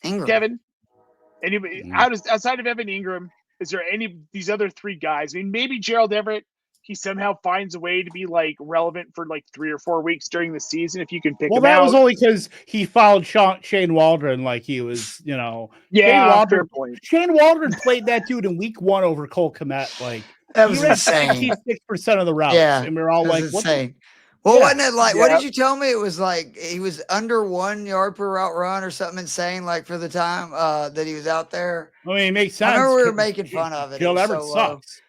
S1: Kevin, anybody outside of Evan Ingram, is there any these other three guys? I mean, maybe Gerald Everett. He somehow finds a way to be like relevant for like 3 or 4 weeks during the season if you can pick him out.
S3: Well, that was only because he followed Shane Waldron like he was,
S1: fair point.
S3: Shane Waldron played that dude in week 1 over Cole Kmet. Like
S2: that was insane.
S3: 66% of the routes.
S2: Yeah,
S3: and we're all like,
S2: insane. Well, wasn't it like, what did you tell me? It was like he was under 1 yard per route run or something insane, like for the time that he was out there.
S3: I mean, it makes sense.
S2: I remember we were making fun of it.
S3: Gerald Everett sucks.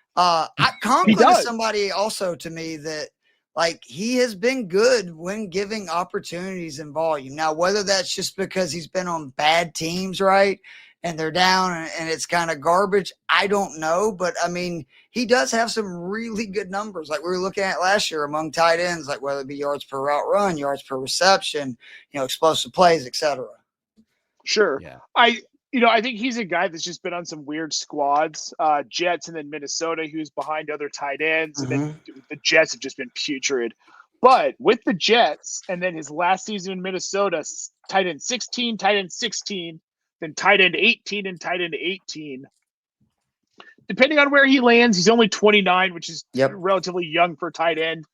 S2: Conklin is somebody also to me that like he has been good when giving opportunities and volume. Now, whether that's just because he's been on bad teams, right? And they're down and it's kind of garbage. I don't know. But I mean, he does have some really good numbers. Like we were looking at last year among tight ends, like whether it be yards per route run, yards per reception, explosive plays, etc.
S1: Sure. Yeah. I think he's a guy that's just been on some weird squads, Jets and then Minnesota, who's behind other tight ends. And then the Jets have just been putrid. But with the Jets and then his last season in Minnesota, tight end 16, tight end 16, then tight end 18 and tight end 18. Depending on where he lands, he's only 29, which is relatively young for tight end.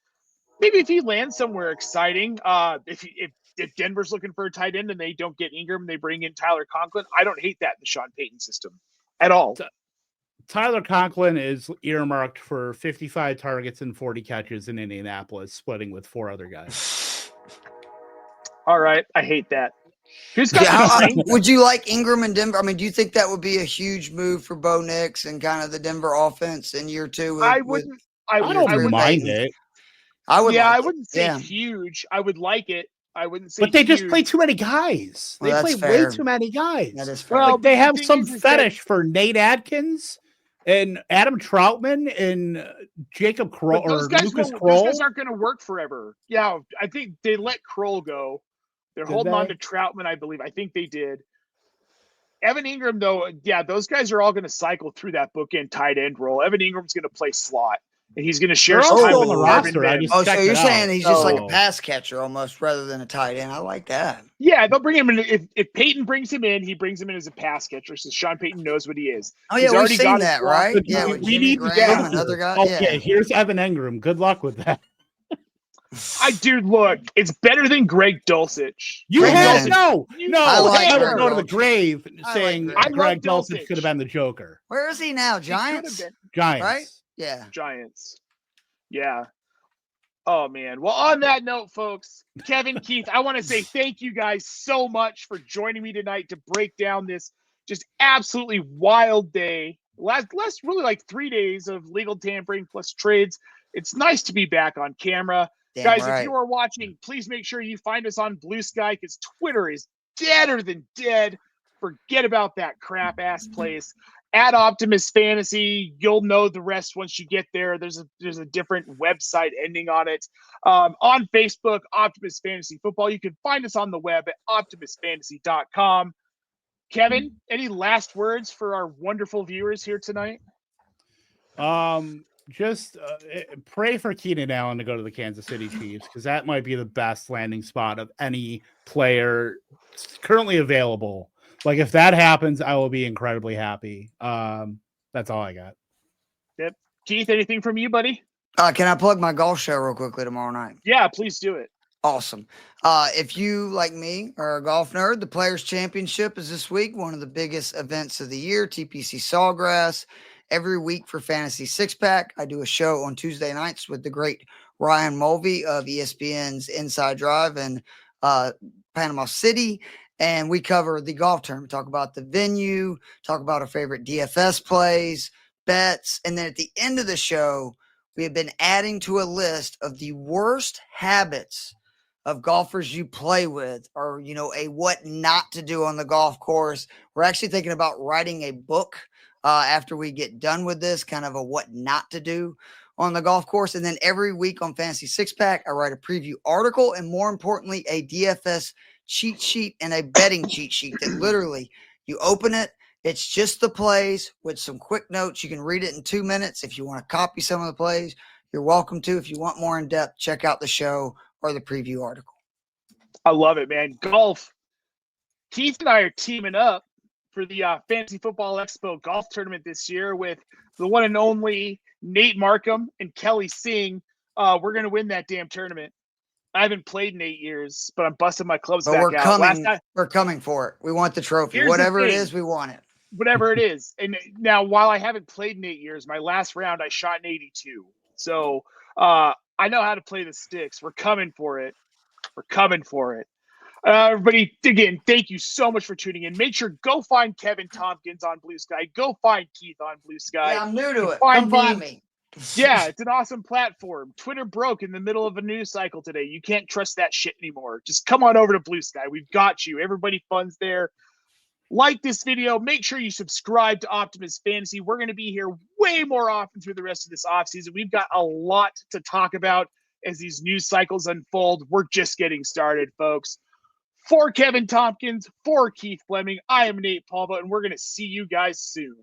S1: Maybe if he lands somewhere exciting, if Denver's looking for a tight end and they don't get Ingram, they bring in Tyler Conklin. I don't hate that in the Sean Payton system at all.
S3: Tyler Conklin is earmarked for 55 targets and 40 catches in Indianapolis, splitting with 4 other guys.
S1: All right. I hate that.
S2: Would you like Ingram in Denver? I mean, do you think that would be a huge move for Bo Nix and kind of the Denver offense in year 2?
S1: I don't mind
S3: it.
S2: I
S1: wouldn't say huge. I would like it. I wouldn't say.
S3: But they just play too many guys. They play way too many guys.
S2: That is fair.
S3: Well, they have some fetish for Nate Adkins and Adam Troutman and Jacob Kroll or Lucas Kroll.
S1: Those guys aren't going to work forever. Yeah, I think they let Kroll go. They're holding on to Troutman, I believe. I think they did. Evan Ingram, though, those guys are all going to cycle through that bookend tight end role. Evan Ingram's going to play slot, and he's going to share some time with the roster.
S2: So you're saying he's just like a pass catcher almost rather than a tight end. I like that.
S1: Yeah, they'll bring him in. If Peyton brings him in, he brings him in as a pass catcher, so Sean Payton knows what he is.
S2: Oh, yeah, we've seen that, right? Yeah,
S3: we need
S2: another guy.
S3: Okay, here's Evan Ingram. Good luck with that.
S1: Look, it's better than Greg Dulcich.
S3: No.
S2: I like
S3: I would go to the grave saying Greg Dulcich could have been the Joker.
S2: Where is he now? Giants?
S3: Giants.
S2: Right? Yeah.
S1: Giants. Yeah. Oh, man. Well, on that note, folks, Kevin, Keith, I want to say thank you guys so much for joining me tonight to break down this just absolutely wild day. Last really like 3 days of legal tampering plus trades. It's nice to be back on camera.
S2: Damn
S1: guys,
S2: right.
S1: If you are watching, please make sure you find us on Blue Sky because Twitter is deader than dead. Forget about that crap ass place. At Optimus Fantasy, you'll know the rest once you get there. There's a different website ending on it. On Facebook, Optimus Fantasy Football. You can find us on the web at optimusfantasy.com. Kevin, any last words for our wonderful viewers here tonight?
S3: just pray for Keenan Allen to go to the Kansas City Chiefs, because that might be the best landing spot of any player currently available. Like, if that happens, I will be incredibly happy. That's all I got.
S1: Yep. Keith, anything from you, buddy?
S2: Can I plug my golf show real quickly tomorrow night?
S1: Yeah, please do it.
S2: Awesome. If you, like me, are a golf nerd, the Players Championship is this week, one of the biggest events of the year, TPC Sawgrass. Every week for Fantasy Six Pack, I do a show on Tuesday nights with the great Ryan Mulvey of ESPN's Inside Drive in Panama City. And we cover the golf tournament, talk about the venue, talk about our favorite DFS plays, bets. And then at the end of the show, we have been adding to a list of the worst habits of golfers you play with, or, you know, a what not to do on the golf course. We're actually thinking about writing a book after we get done with this, kind of a what not to do on the golf course. And then every week on Fantasy Six Pack, I write a preview article, and more importantly, a DFS cheat sheet and a betting cheat sheet that literally you open it. It's just the plays with some quick notes. You can read it in 2 minutes. If you want to copy some of the plays, you're welcome to. If you want more in depth, check out the show or the preview article.
S1: I love it, man. Golf. Keith and I are teaming up for the Fantasy Football Expo golf tournament this year with the one and only Nate Markham and Kelly Singh. We're going to win that damn tournament. I haven't played in 8 years, but I'm busting my clubs back out.
S2: We're coming for it. We want the trophy.
S1: Here's
S2: Whatever
S1: the
S2: it
S1: thing.
S2: is, we want it.
S1: Whatever it is. And now, while I haven't played in 8 years, my last round I shot an 82. So I know how to play the sticks. We're coming for it. We're coming for it. Everybody, again, thank you so much for tuning in. Make sure, go find Kevin Tompkins on Blue Sky. Go find Keith on Blue Sky.
S2: Yeah, I'm new to it.
S1: Come
S2: find me.
S1: Yeah, it's an awesome platform. Twitter broke in the middle of a news cycle today. You can't trust that shit anymore. Just come on over to Blue Sky. We've got you. Everybody funds there. Like this video. Make sure you subscribe to Optimus Fantasy. We're going to be here way more often through the rest of this offseason. We've got a lot to talk about as these news cycles unfold. We're just getting started, folks. For Kevin Tompkins, for Keith Fleming, I am Nate Palva, and we're going to see you guys soon.